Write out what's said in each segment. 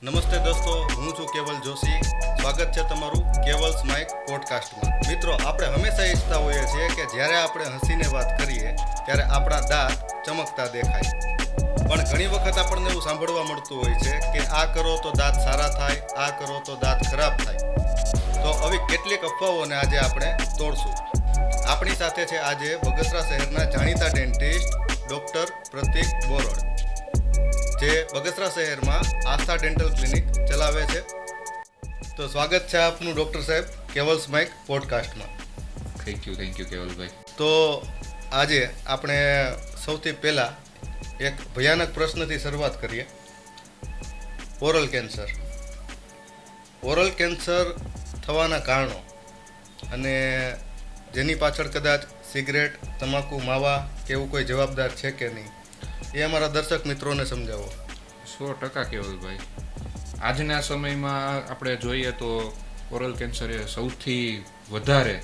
નમસ્તે દોસ્તો, હું છું કેવલ જોશી. સ્વાગત છે તમારું કેવલ્સ માઇક પોડકાસ્ટમાં. મિત્રો, આપણે હંમેશા ઈચ્છતા હોઈએ છીએ કે જ્યારે આપણે હસીને વાત કરીએ ત્યારે આપણા દાંત ચમકતા દેખાય. પણ ઘણી વખત આપણને એવું સાંભળવા મળતું હોય છે કે આ કરો તો દાંત સારા થાય, આ કરો તો દાંત ખરાબ થાય. તો આવી કેટલીક અફવાઓને આજે આપણે તોડશું. આપણી સાથે છે આજે બગસરા શહેરના જાણીતા ડેન્ટિસ્ટ ડૉક્ટર પ્રતિક બોરડ, જે બગસરા શહેરમાં આસ્થા ડેન્ટલ ક્લિનિક ચલાવે છે. તો સ્વાગત છે આપનું ડૉક્ટર સાહેબ કેવલ્સ માઇક પોડકાસ્ટમાં. થેન્ક યુ કેવલભાઈ. તો આજે આપણે સૌથી પહેલાં એક ભયાનક પ્રશ્નથી શરૂઆત કરીએ. Oral cancer. ઓરલ કેન્સર થવાના કારણો અને જેની પાછળ કદાચ સિગરેટ, તમાકુ, માવા કે એવું કોઈ જવાબદાર છે કે નહીં, એ અમારા દર્શક મિત્રોને સમજાવો. 100% કેવલભાઈ. આજના સમયમાં આપણે જોઈએ તો ઓરલ કેન્સર એ સૌથી વધારે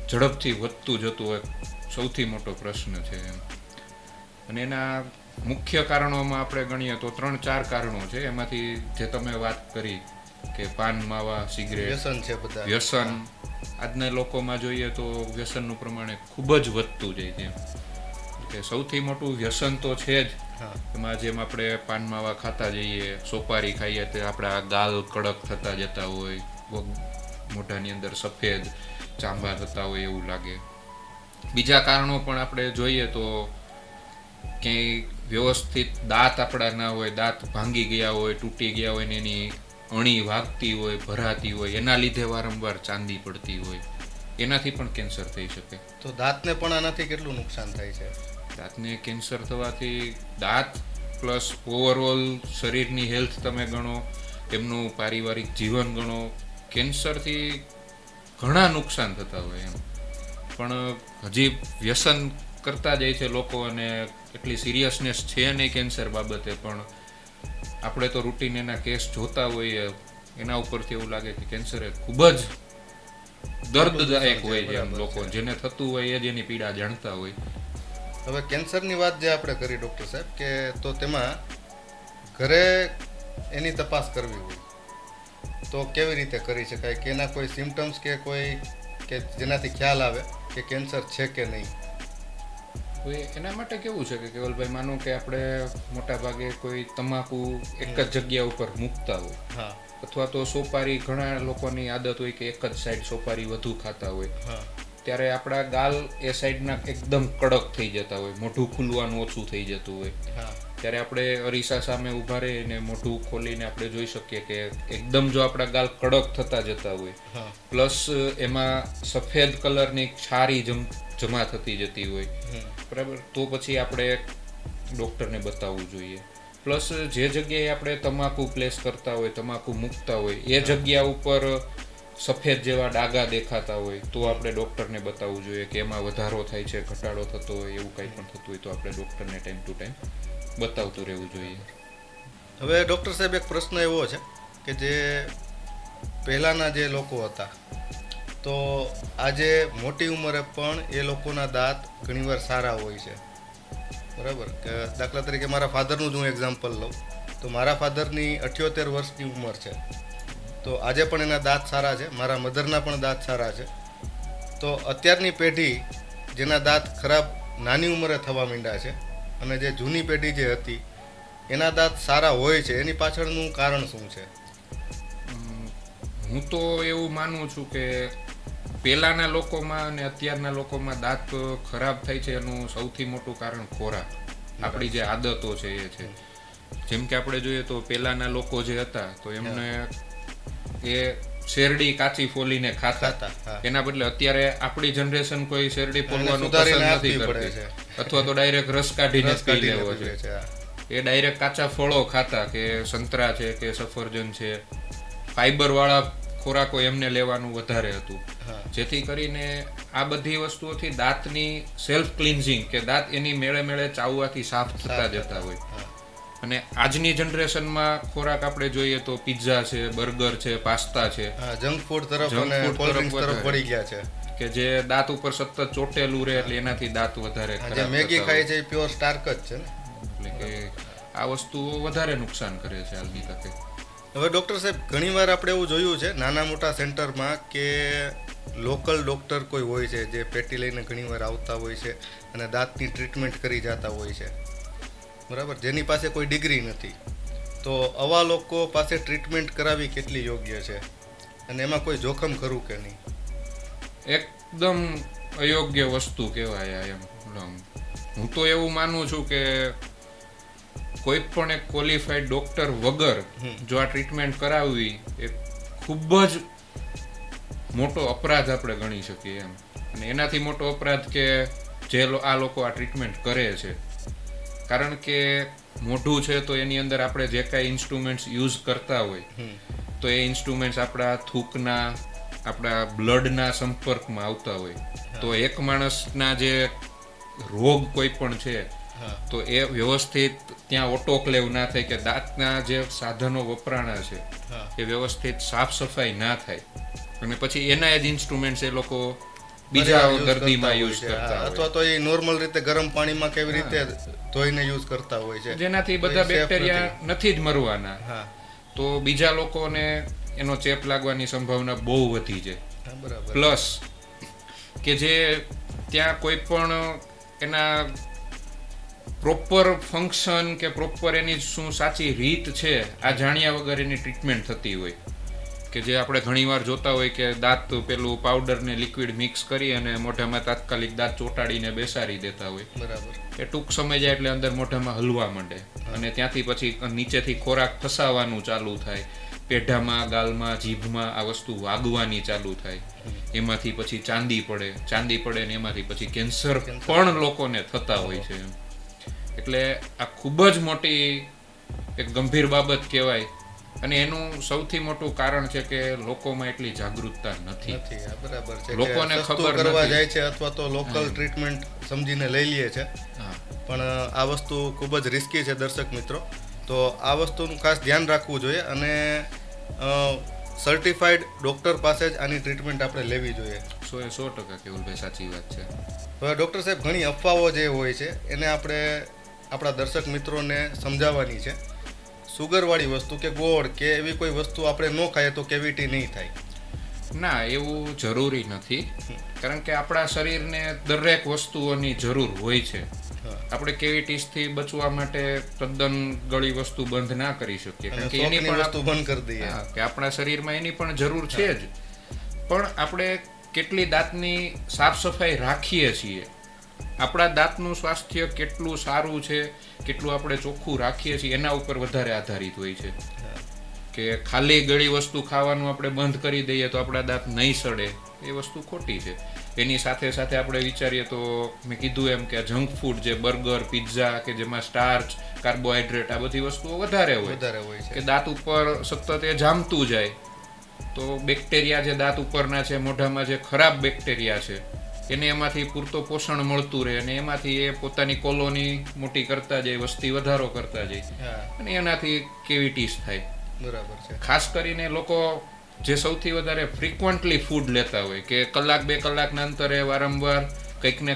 ઝડપથી વધતું જતું એક સૌથી મોટો પ્રશ્ન છે એમ. અને એના મુખ્ય કારણોમાં આપણે ગણીએ તો 3-4 કારણો છે. એમાંથી જે તમે વાત કરી કે પાન, માવા, સિગરેટ, વ્યસન છે બધા. વ્યસન આજના લોકોમાં જોઈએ તો વ્યસનનું પ્રમાણ ખૂબ જ વધતું જાય છે. કે સૌથી મોટું વ્યસન તો છે જ. એમાં જેમ આપણે પાન માવા ખાતા જઈએ, સોપારી ખાઈએ તો આપણા ગાલ કડક થતા જતા હોય, મોઢાની અંદર સફેદ ચાંબા થતા હોય એવું લાગે. બીજા કારણો પણ આપણે જોઈએ તો ક્યાંય વ્યવસ્થિત દાંત આપણા ના હોય, દાંત ભાંગી ગયા હોય, તૂટી ગયા હોય ને એની અણી વાગતી હોય, ભરાતી હોય, એના લીધે વારંવાર ચાંદી પડતી હોય, એનાથી પણ કેન્સર થઈ શકે. તો દાંતને પણ આનાથી કેટલું નુકસાન થાય છે? દાંતને કેન્સર થવાથી દાંત પ્લસ ઓવરઓલ શરીરની હેલ્થ તમે ગણો, એમનું પારિવારિક જીવન ગણો, કેન્સરથી ઘણા નુકસાન થતા હોય એમ. પણ હજી વ્યસન કરતા જાય છે લોકો અને એટલી સિરિયસનેસ છે નહીં કેન્સર બાબતે. પણ આપણે તો રૂટીન એના કેસ જોતા હોઈએ, એના ઉપરથી એવું લાગે કે કેન્સર એ ખૂબ જ દર્દદાયક હોય છે એમ. લોકો જેને થતું હોય એ જ એની પીડા જાણતા હોય. હવે કેન્સરની વાત જે આપણે કરી ડૉક્ટર સાહેબ, કે તો તેમાં ઘરે એની તપાસ કરવી હોય તો કેવી રીતે કરી શકાય? કે એના કોઈ સિમ્ટમ્સ કે કોઈ કે જેનાથી ખ્યાલ આવે કે કેન્સર છે કે નહીં? એના માટે કેવું છે કે કેવલભાઈ, માનો કે આપણે મોટા ભાગે કોઈ તમાકુ એક જ જગ્યા ઉપર મૂકતા હોય, હા, અથવા તો સોપારી, ઘણા લોકોની આદત હોય કે એક જ સાઈડ સોપારી વધુ ખાતા હોય, હા, ત્યારે આપણા ગાલ એ સાઈડના એકદમ કડક થઈ જતા હોય, મોઢું ખુલવાનું ઓછું થઈ જતું હોય. હા, ત્યારે આપણે અરીસા સામે ઊભા રહીને મોઢું ખોલીને આપણે જોઈ શકીએ કે એકદમ જો આપણા ગાલ કડક થતા જતા હોય, હા, પ્લસ એમાં સફેદ કલરની છારી જમા થતી જતી હોય, બરાબર, તો પછી આપણે ડૉક્ટરને બતાવવું જોઈએ. પ્લસ જે જગ્યાએ આપણે તમાકુ પ્લેસ કરતા હોય, તમાકુ મૂકતા હોય, એ જગ્યા ઉપર સફેદ જેવા ડાઘા દેખાતા હોય તો આપણે ડૉક્ટરને બતાવવું જોઈએ કે એમાં વધારો થાય છે, ઘટાડો થતો હોય, એવું કંઈ પણ થતું હોય તો આપણે ડૉક્ટરને ટાઈમ ટુ ટાઈમ બતાવતું રહેવું જોઈએ. હવે ડૉક્ટર સાહેબ, એક પ્રશ્ન એવો છે કે જે પહેલાંના જે લોકો હતા, તો આજે મોટી ઉંમરે પણ એ લોકોના દાંત ઘણીવાર સારા હોય છે, બરાબર? કે દાખલા તરીકે મારા ફાધરનું જ હું એક્ઝામ્પલ લઉં તો મારા ફાધરની 78 વર્ષની ઉંમર છે, તો આજે પણ એના દાંત સારા છે. મારા મધરના પણ દાંત સારા છે. તો અત્યારની પેઢી જેના દાંત ખરાબ નાની ઉંમરે થવા માંડ્યા છે અને જે જૂની પેઢી જે હતી એના દાંત સારા હોય છે, એની પાછળનું કારણ શું છે? હું તો એવું માનું છું કે પહેલાંના લોકોમાં અને અત્યારના લોકોમાં દાંત ખરાબ થાય છે એનું સૌથી મોટું કારણ ખોરાક, આપણી જે આદતો છે એ છે. જેમ કે આપણે જોઈએ તો પહેલાંના લોકો જે હતા તો એમને એ શેરડી કાચી ફોલીને ખાતા. એના બદલે અત્યારે આપણી જનરેશન કોઈ શેરડી ફોલવાનું પસંદ નથી કરતી, અથવા તો ડાયરેક્ટ રસ કાઢીને પી લેવો છે. એ ડાયરેક્ટ કાચા ફળો ખાતા, કે સંતરા છે કે સફરજન છે, ફાઈબર વાળા ખોરાકો એમને લેવાનું વધારે હતું. જેથી કરીને આ બધી વસ્તુઓથી દાંતની સેલ્ફ ક્લિન્ઝિંગ, કે દાંત એની મેળે મેળે ચાવવાથી સાફ થતા જતા હોય. અને આજની જનરેશનમાં ખોરાક આપણે જોઈએ તો પિઝા છે, બર્ગર છે, પાસ્તા છે, જંક ફૂડ તરફ વળી ગયા છે, કે જે દાંત ઉપર સતત ચોટેલું રહે એટલે એનાથી દાંત વધારે ખરાબ. મેગી ખાય છે પ્યોર સ્ટાર્ક જ છે ને. એટલે કે આ વસ્તુઓ વધારે નુકસાન કરે છે હાલની તકે. હવે ડૉક્ટર સાહેબ ઘણીવાર આપણે એવું જોયું છે નાના મોટા સેન્ટરમાં કે લોકલ ડૉક્ટર કોઈ હોય છે જે પેટી લઈને ઘણીવાર આવતા હોય છે અને દાંતની ટ્રીટમેન્ટ કરી જતા હોય છે, બરાબર, જેની પાસે કોઈ ડિગ્રી નથી. તો આવા લોકો પાસે ટ્રીટમેન્ટ કરાવી કેટલી યોગ્ય છે અને એમાં કોઈ જોખમ ખરું કે નહીં? એકદમ અયોગ્ય વસ્તુ કહેવાય એમ. હું તો એવું માનું છું કે કોઈ પણ એક ક્વોલિફાઈડ ડોક્ટર વગર જો આ ટ્રીટમેન્ટ કરાવવી એ ખૂબ જ મોટો અપરાધ આપણે ગણી શકીએ એમ. અને એનાથી મોટો અપરાધ કે જે આ લોકો આ ટ્રીટમેન્ટ કરે છે. કારણ કે મોઢું છે તો એની અંદર આપણે જે કાંઈ ઇન્સ્ટ્રુમેન્ટ્સ યુઝ કરતા હોય તો એ ઇન્સ્ટ્રુમેન્ટ્સ આપણા થૂકના, આપણા બ્લડના સંપર્કમાં આવતા હોય તો એક માણસના જે રોગ કોઈ પણ છે તો એ વ્યવસ્થિત ત્યાં ઓટોક્લેવ ના થાય કે દાંતના જે સાધનો વપરાણા છે એ વ્યવસ્થિત સાફ સફાઈ ના થાય અને પછી એના જ ઇન્સ્ટ્રુમેન્ટ્સ એ લોકો બીજા દર્દીમાં યુઝ કરતા હોય અથવા તો એ નોર્મલ રીતે ગરમ પાણીમાં કેવી રીતે ધોઈને યુઝ કરતા હોય છે જેનાથી બધા બેક્ટેરિયા નથી જ મરવાના, તો બીજા લોકોને એનો ચેપ લાગવાની સંભાવના બહુ વધી જાય. પ્લસ કે જે ત્યાં કોઈ પણ એના પ્રોપર ફંક્શન કે પ્રોપર એની શું સાચી રીત છે આ જાણ્યા વગર એની ટ્રીટમેન્ટ થતી હોય કે જે આપણે ઘણીવાર જોતા હોય કે દાંત પેલું પાવડર ને લિક્વિડ મિક્સ કરી અને મોઢામાં તાત્કાલિક દાંત ચોંટાડીને બેસાડી દેતા હોય. બરાબર. એ ટૂંક સમય જાય એટલે અંદર મોઢામાં હલવા માંડે અને ત્યાંથી પછી નીચેથી ખોરાક ફસાવાનું ચાલુ થાય, પેઢામાં, ગાલમાં, જીભમાં આ વસ્તુ વાગવાની ચાલુ થાય, એમાંથી પછી ચાંદી પડે ને એમાંથી પછી કેન્સર પણ લોકોને થતા હોય છે. એટલે આ ખૂબ જ મોટી એક ગંભીર બાબત કહેવાય અને એનું સૌથી મોટું કારણ છે કે લોકોમાં એટલી જાગૃતતા નથી. બરાબર છે, લોકોને ખબર કરવા જાય છે અથવા તો લોકલ ટ્રીટમેન્ટ સમજીને લઈ લે છે, પણ આ વસ્તુ ખૂબ જ રિસ્કી છે દર્શક મિત્રો. તો આ વસ્તુનું ખાસ ધ્યાન રાખવું જોઈએ અને સર્ટિફાઈડ ડૉક્ટર પાસે જ આની ટ્રીટમેન્ટ આપણે લેવી જોઈએ. 100% કેવલભાઈ સાચી વાત છે. હવે ડૉક્ટર સાહેબ ઘણી અફવાઓ જે હોય છે એને આપણે આપણા દર્શક મિત્રોને સમજાવવાની છે. સુગરવાળી વસ્તુ કે ગોળ કે એવી કોઈ વસ્તુ આપણે ન ખાઈએ તો કેવિટી નહીં થાય. ના, એવું જરૂરી નથી, કારણ કે આપણા શરીરને દરેક વસ્તુઓની જરૂર હોય છે. આપણે કેવિટીસથી બચવા માટે તદ્દન ગળી વસ્તુ બંધ ના કરી શકીએ કારણ કે એની પણ વસ્તુ બંધ કરી દઈએ કે આપણા શરીરમાં એની પણ જરૂર છે જ, પણ આપણે કેટલી દાંતની સાફ સફાઈ રાખીએ છીએ, આપણા દાંતનું સ્વાસ્થ્ય કેટલું સારું છે, કેટલું આપણે ચોખ્ખું રાખીએ છીએ એના ઉપર વધારે આધારિત હોય છે. કે ખાલી ગળી વસ્તુ ખાવાનું આપણે બંધ કરી દઈએ તો આપણા દાંત નહીં સડે, એ વસ્તુ ખોટી છે. એની સાથે સાથે આપણે વિચારીએ તો મેં કીધું એમ કે જંક ફૂડ જે બર્ગર, પિઝા કે જેમાં સ્ટાર્ચ, કાર્બોહાઈડ્રેટ આ બધી વસ્તુઓ વધારે હોય છે કે દાંત ઉપર સતત એ જામતું જાય તો બેક્ટેરિયા જે દાંત ઉપરના છે, મોઢામાં જે ખરાબ બેક્ટેરિયા છે એને એમાંથી પૂરતો પોષણ મળતું રહે અને એમાંથી એ પોતાની કોલોની મોટી કરતા જાય, વસ્તી વધારો કરતા જાય અને એનાથી કેવિટીસ થાય. બરાબર છે. ખાસ કરીને લોકો જે સૌથી વધારે ફ્રીક્વન્ટલી ફૂડ લેતા હોય કે કલાક 2 કલાકના અંતરે વારંવાર કંઈક ને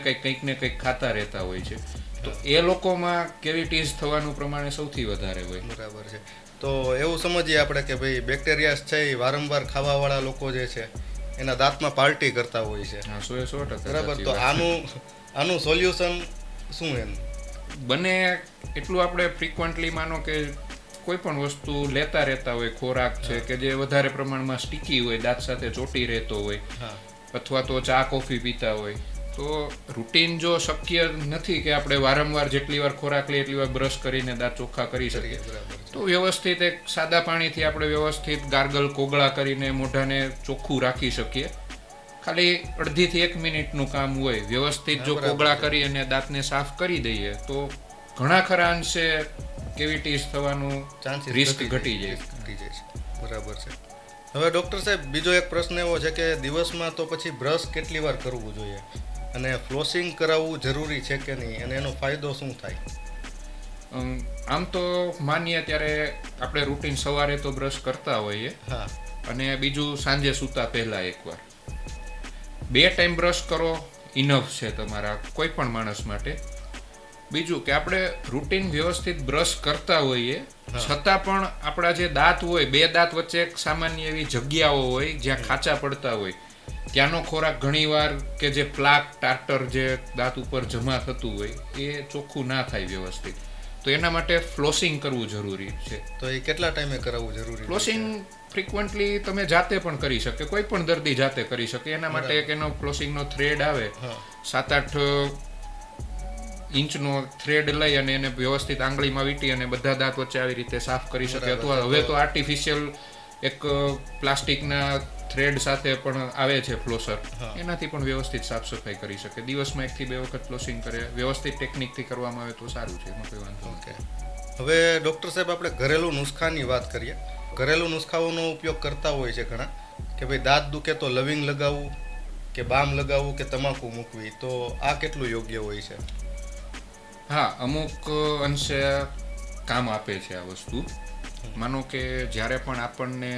કંઈક ખાતા રહેતા હોય છે તો એ લોકોમાં કેવિટીસ થવાનું પ્રમાણ સૌથી વધારે હોય. બરાબર છે. તો એવું સમજીએ આપણે કે ભાઈ બેક્ટેરિયા છે એ વારંવાર ખાવાવાળા લોકો જે છે એના દાંતમાં પાર્ટી કરતા હોય છે. 100% બરાબર. તો આનું સોલ્યુશન શું એમ બને એટલું આપણે ફ્રીક્વન્ટલી માનો કે કોઈ પણ વસ્તુ લેતા રહેતા હોય, ખોરાક છે કે જે વધારે પ્રમાણમાં સ્ટીકી હોય, દાંત સાથે ચોટી રહેતો હોય, અથવા તો ચા કોફી પીતા હોય તો રૂટીન જો શક્ય નથી કે આપણે વારંવાર જેટલી વાર ખોરાક લઈએ એટલી વાર બ્રશ કરીને દાંત ચોખ્ખા કરી શકીએ તો વ્યવસ્થિત એક સાદા પાણીથી આપણે વ્યવસ્થિત ગાર્ગલ કોગળા કરીને મોઢાને ચોખ્ખું રાખી શકીએ. ખાલી 1.5 થી 1 મિનિટનું કામ હોય, વ્યવસ્થિત જો કોગળા કરી અને દાંતને સાફ કરી દઈએ તો ઘણા ખરા અંશે કેવિટીસ થવાનું રિસ્ક ઘટી જાય. બરાબર છે. હવે ડૉક્ટર સાહેબ બીજો એક પ્રશ્ન એવો છે કે દિવસમાં તો પછી બ્રશ કેટલી વાર કરવું જોઈએ અને ફ્લોસિંગ કરાવવું જરૂરી છે કે નહીં અને એનો ફાયદો શું થાય? આમ તો માનીએ ત્યારે આપણે રૂટીન સવારે તો બ્રશ કરતા હોઈએ અને બીજું સાંજે સૂતા પહેલા એકવાર. 2 ટાઈમ બ્રશ કરો ઇનફ છે તમારા કોઈ પણ માણસ માટે. બીજું કે આપણે રૂટીન વ્યવસ્થિત બ્રશ કરતા હોઈએ છતાં પણ આપણા જે દાંત હોય બે દાંત વચ્ચે એક સામાન્ય એવી જગ્યાઓ હોય જ્યાં ખાંચા પડતા હોય ત્યાંનો ખોરાક ઘણીવાર કે જે પ્લાક ટાર્ટર જે દાંત ઉપર જમા થતું હોય એ ચોખ્ખું ના થાય વ્યવસ્થિત, તો એના માટે ફ્લોસિંગ કરવું જરૂરી છે. તો એ કેટલા ટાઈમે કરાવવું જરૂરી? ફ્લોસિંગ ફ્રીક્વન્ટલી તમે જાતે પણ કરી શકે, કોઈ પણ દર્દી જાતે કરી શકે. એના માટે એક એનો ફ્લોસિંગનો થ્રેડ આવે, 7-8 ઇંચનો થ્રેડ લઈ અને એને વ્યવસ્થિત આંગળીમાં વીંટી અને બધા દાંત વચ્ચે આવી રીતે સાફ કરી શકે. અથવા હવે તો આર્ટિફિશિયલ એક પ્લાસ્ટિકના થ્રેડ સાથે પણ આવે છે ફ્લોસર, એનાથી પણ વ્યવસ્થિત સાફ સફાઈ કરી શકે. દિવસમાં 1 થી 2 વખત ફ્લોસિંગ કરે, વ્યવસ્થિત ટેકનિકથી કરવામાં આવે તો સારું છે, એમાં કોઈ વાંધો નથી. હવે ડૉક્ટર સાહેબ આપણે ઘરેલું નુસ્ખાની વાત કરીએ. ઘરેલું નુસ્ખાઓનો ઉપયોગ કરતા હોય છે ઘણા કે ભાઈ દાંત દુખે તો લવિંગ લગાવવું કે બામ લગાવવું કે તમાકુ મૂકવી, તો આ કેટલું યોગ્ય હોય છે? હા, અમુક અંશે કામ આપે છે આ વસ્તુ. માનો કે જ્યારે પણ આપણને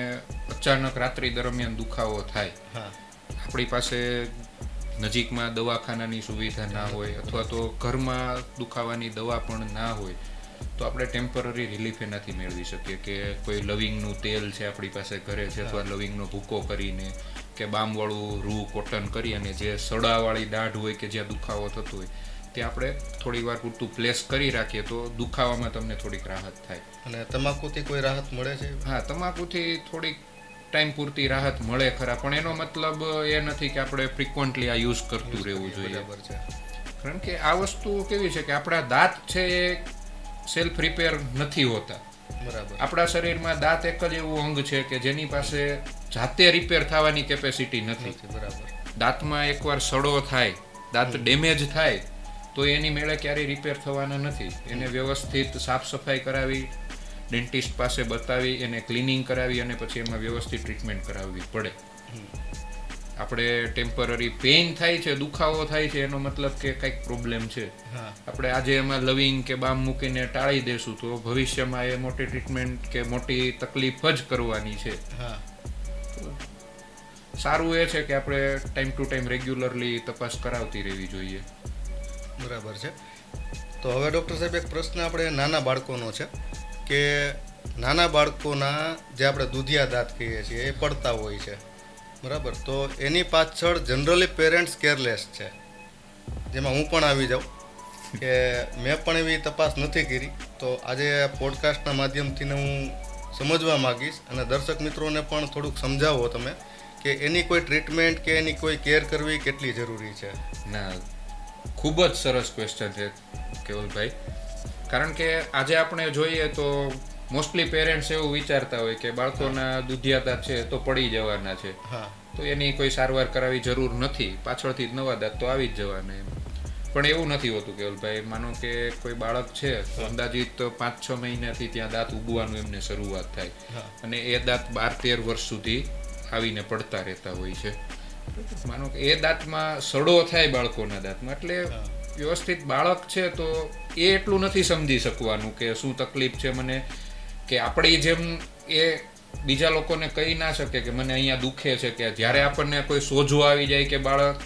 અચાનક રાત્રિ દરમિયાન દુખાવો થાય, આપણી પાસે નજીકમાં દવાખાનાની સુવિધા ના હોય અથવા તો ઘરમાં દુખાવાની દવા પણ ના હોય, તો આપણે ટેમ્પરરી રિલીફ એનાથી મેળવી શકીએ. કે કોઈ લવિંગનું તેલ છે આપણી પાસે ઘરે છે, અથવા લવિંગનો ભૂકો કરીને કે બામવાળું રૂ કોટન કરી અને જે સડાવાળી દાઢ હોય કે જ્યાં દુખાવો થતો હોય તે આપણે થોડી વાર પૂરતું પ્લેસ કરી રાખીએ તો દુખાવામાં તમને થોડીક રાહત થાય. અને તમાકુથી કોઈ રાહત મળે છે? હા, તમાકુથી થોડીક ટાઈમ પૂરતી રાહત મળે ખરા, પણ એનો મતલબ એ નથી કે આપણે ફ્રિકવન્ટલી આ યુઝ કરતું રહેવું જોઈએ. કારણ કે આ વસ્તુ કેવી છે કે આપણા દાંત છે એ સેલ્ફ રિપેર નથી હોતા. બરાબર. આપણા શરીરમાં દાંત એક જ એવું અંગ છે કે જેની પાસે જાતે રિપેર થવાની કેપેસિટી નથી. બરાબર. દાંતમાં એકવાર સડો થાય, દાંત ડેમેજ થાય તો એની મેળે ક્યારેય રિપેર થવાના નથી. એને વ્યવસ્થિત સાફ સફાઈ કરાવી, ડેન્ટિસ્ટ પાસે બતાવી, એને ક્લિનિંગ કરાવી અને પછી એમાં વ્યવસ્થિત ટ્રીટમેન્ટ કરાવવી પડે. આપણે ટેમ્પરરી પેઇન થાય છે, દુખાવો થાય છે, એનો મતલબ કે કંઈક પ્રોબ્લેમ છે. આપણે આજે એમાં લવિંગ કે બામ મૂકીને ટાળી દેશું તો ભવિષ્યમાં એ મોટી ટ્રીટમેન્ટ કે મોટી તકલીફ જ કરવાની છે. સારું એ છે કે આપણે ટાઈમ ટુ ટાઈમ રેગ્યુલરલી તપાસ કરાવતી રહેવી જોઈએ. બરાબર છે. તો હવે ડૉક્ટર સાહેબ એક પ્રશ્ન આપણે નાના બાળકોનો છે કે નાના બાળકોના જે આપણે દૂધિયા દાંત કહીએ છીએ એ પડતા હોય છે, બરાબર? તો એની પાછળ જનરલી પેરેન્ટ્સ કેરલેસ છે, જેમાં હું પણ આવી જાઉં કે મેં પણ એવી તપાસ નથી કરી. તો આજે પોડકાસ્ટના માધ્યમથી હું સમજવા માગીશ અને દર્શક મિત્રોને પણ થોડુંક સમજાવો તમે કે એની કોઈ ટ્રીટમેન્ટ કે એની કોઈ કેર કરવી કેટલી જરૂરી છે. ના, ખૂબ જ સરસ ક્વેશ્ચન છે કેવલભાઈ. કારણ કે આજે આપણે જોઈએ તો મોસ્ટલી પેરેન્ટ્સ એવું વિચારતા હોય કે બાળકોના દૂધિયા દાંત છે તો પડી જવાના છે, તો એની કોઈ સારવાર કરાવી જરૂર નથી, પાછળથી જ નવા દાંત તો આવી જ જવાના એમ. પણ એવું નથી હોતું કેવલભાઈ. માનો કે કોઈ બાળક છે તો અંદાજિત 5-6 મહિનાથી ત્યાં દાંત ઉગવાનું એમને શરૂઆત થાય અને એ દાંત 12-13 વર્ષ સુધી આવીને પડતા રહેતા હોય છે. માનો કે એ દાંતમાં સડો થાય બાળકોના દાંતમાં, એટલે વ્યવસ્થિત બાળક છે તો એ એટલું નથી સમજી શકવાનું કે શું તકલીફ છે મને, કે આપણી જેમ એ બીજા લોકોને કહી ના શકે કે મને અહીંયા દુખે છે. કે જ્યારે આપણને કોઈ સોજો આવી જાય કે બાળક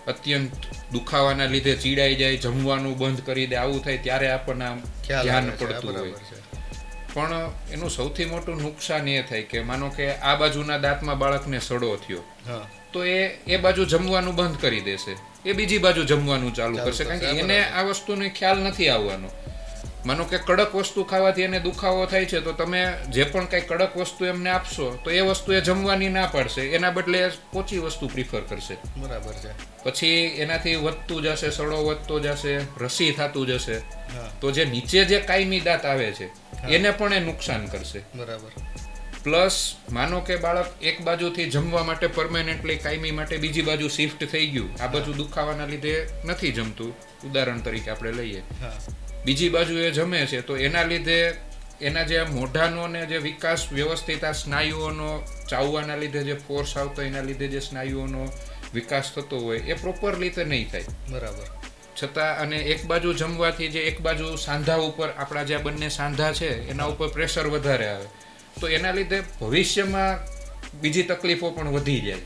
અત્યંત દુખાવાના લીધે ચીડાઈ જાય, જમવાનું બંધ કરી દે, આવું થાય ત્યારે આપણને ધ્યાન પડતું હોય. પણ એનું સૌથી મોટું નુકસાન એ થાય કે માનો કે આ બાજુના દાંતમાં બાળકને સડો થયો તો એ બાજુ જમવાનું બંધ કરી દેશે, એ બીજી બાજુ જમવાનું ચાલુ કરશે, કારણ કે એને આ વસ્તુનો ખ્યાલ નથી આવવાનો. માનો કે કડક વસ્તુ ખાવાથી એને દુખાવો થાય છે તો તમે જે પણ કઈ કડક વસ્તુ એમને આપશો તો એ વસ્તુ એ જમવાની ના પાડશે, એના બદલે પોચી વસ્તુ પ્રિફર કરશે. બરાબર છે. પછી એનાથી વધતું જશે, સડો વધતો જશે, રસી થતું જશે, તો જે નીચે જે કાયમી દાંત આવે છે એને પણ એ નુકસાન કરશે. બરાબર. પ્લસ માનો કે બાળક એક બાજુથી જમવા માટે પરમેનન્ટલી કાયમી માટે બીજી બાજુ શિફ્ટ થઈ ગયું, આ બાજુ દુખાવાના લીધે નથી જમતું, ઉદાહરણ તરીકે આપણે લઈએ, બીજી બાજુ એ જમે છે તો એના લીધે એના જે મોઢાનો ને જે વિકાસ વ્યવસ્થિત આ સ્નાયુઓનો ચાવવાના લીધે જે ફોર્સ આવતો એના લીધે જે સ્નાયુઓનો વિકાસ થતો હોય એ પ્રોપર રીતે નહીં થાય. બરાબર. છતાં અને એક બાજુ જમવાથી જે એક બાજુ સાંધા ઉપર આપણા જે બંને સાંધા છે એના ઉપર પ્રેશર વધારે આવે તો એના લીધે ભવિષ્યમાં બીજી તકલીફો પણ વધી જાય.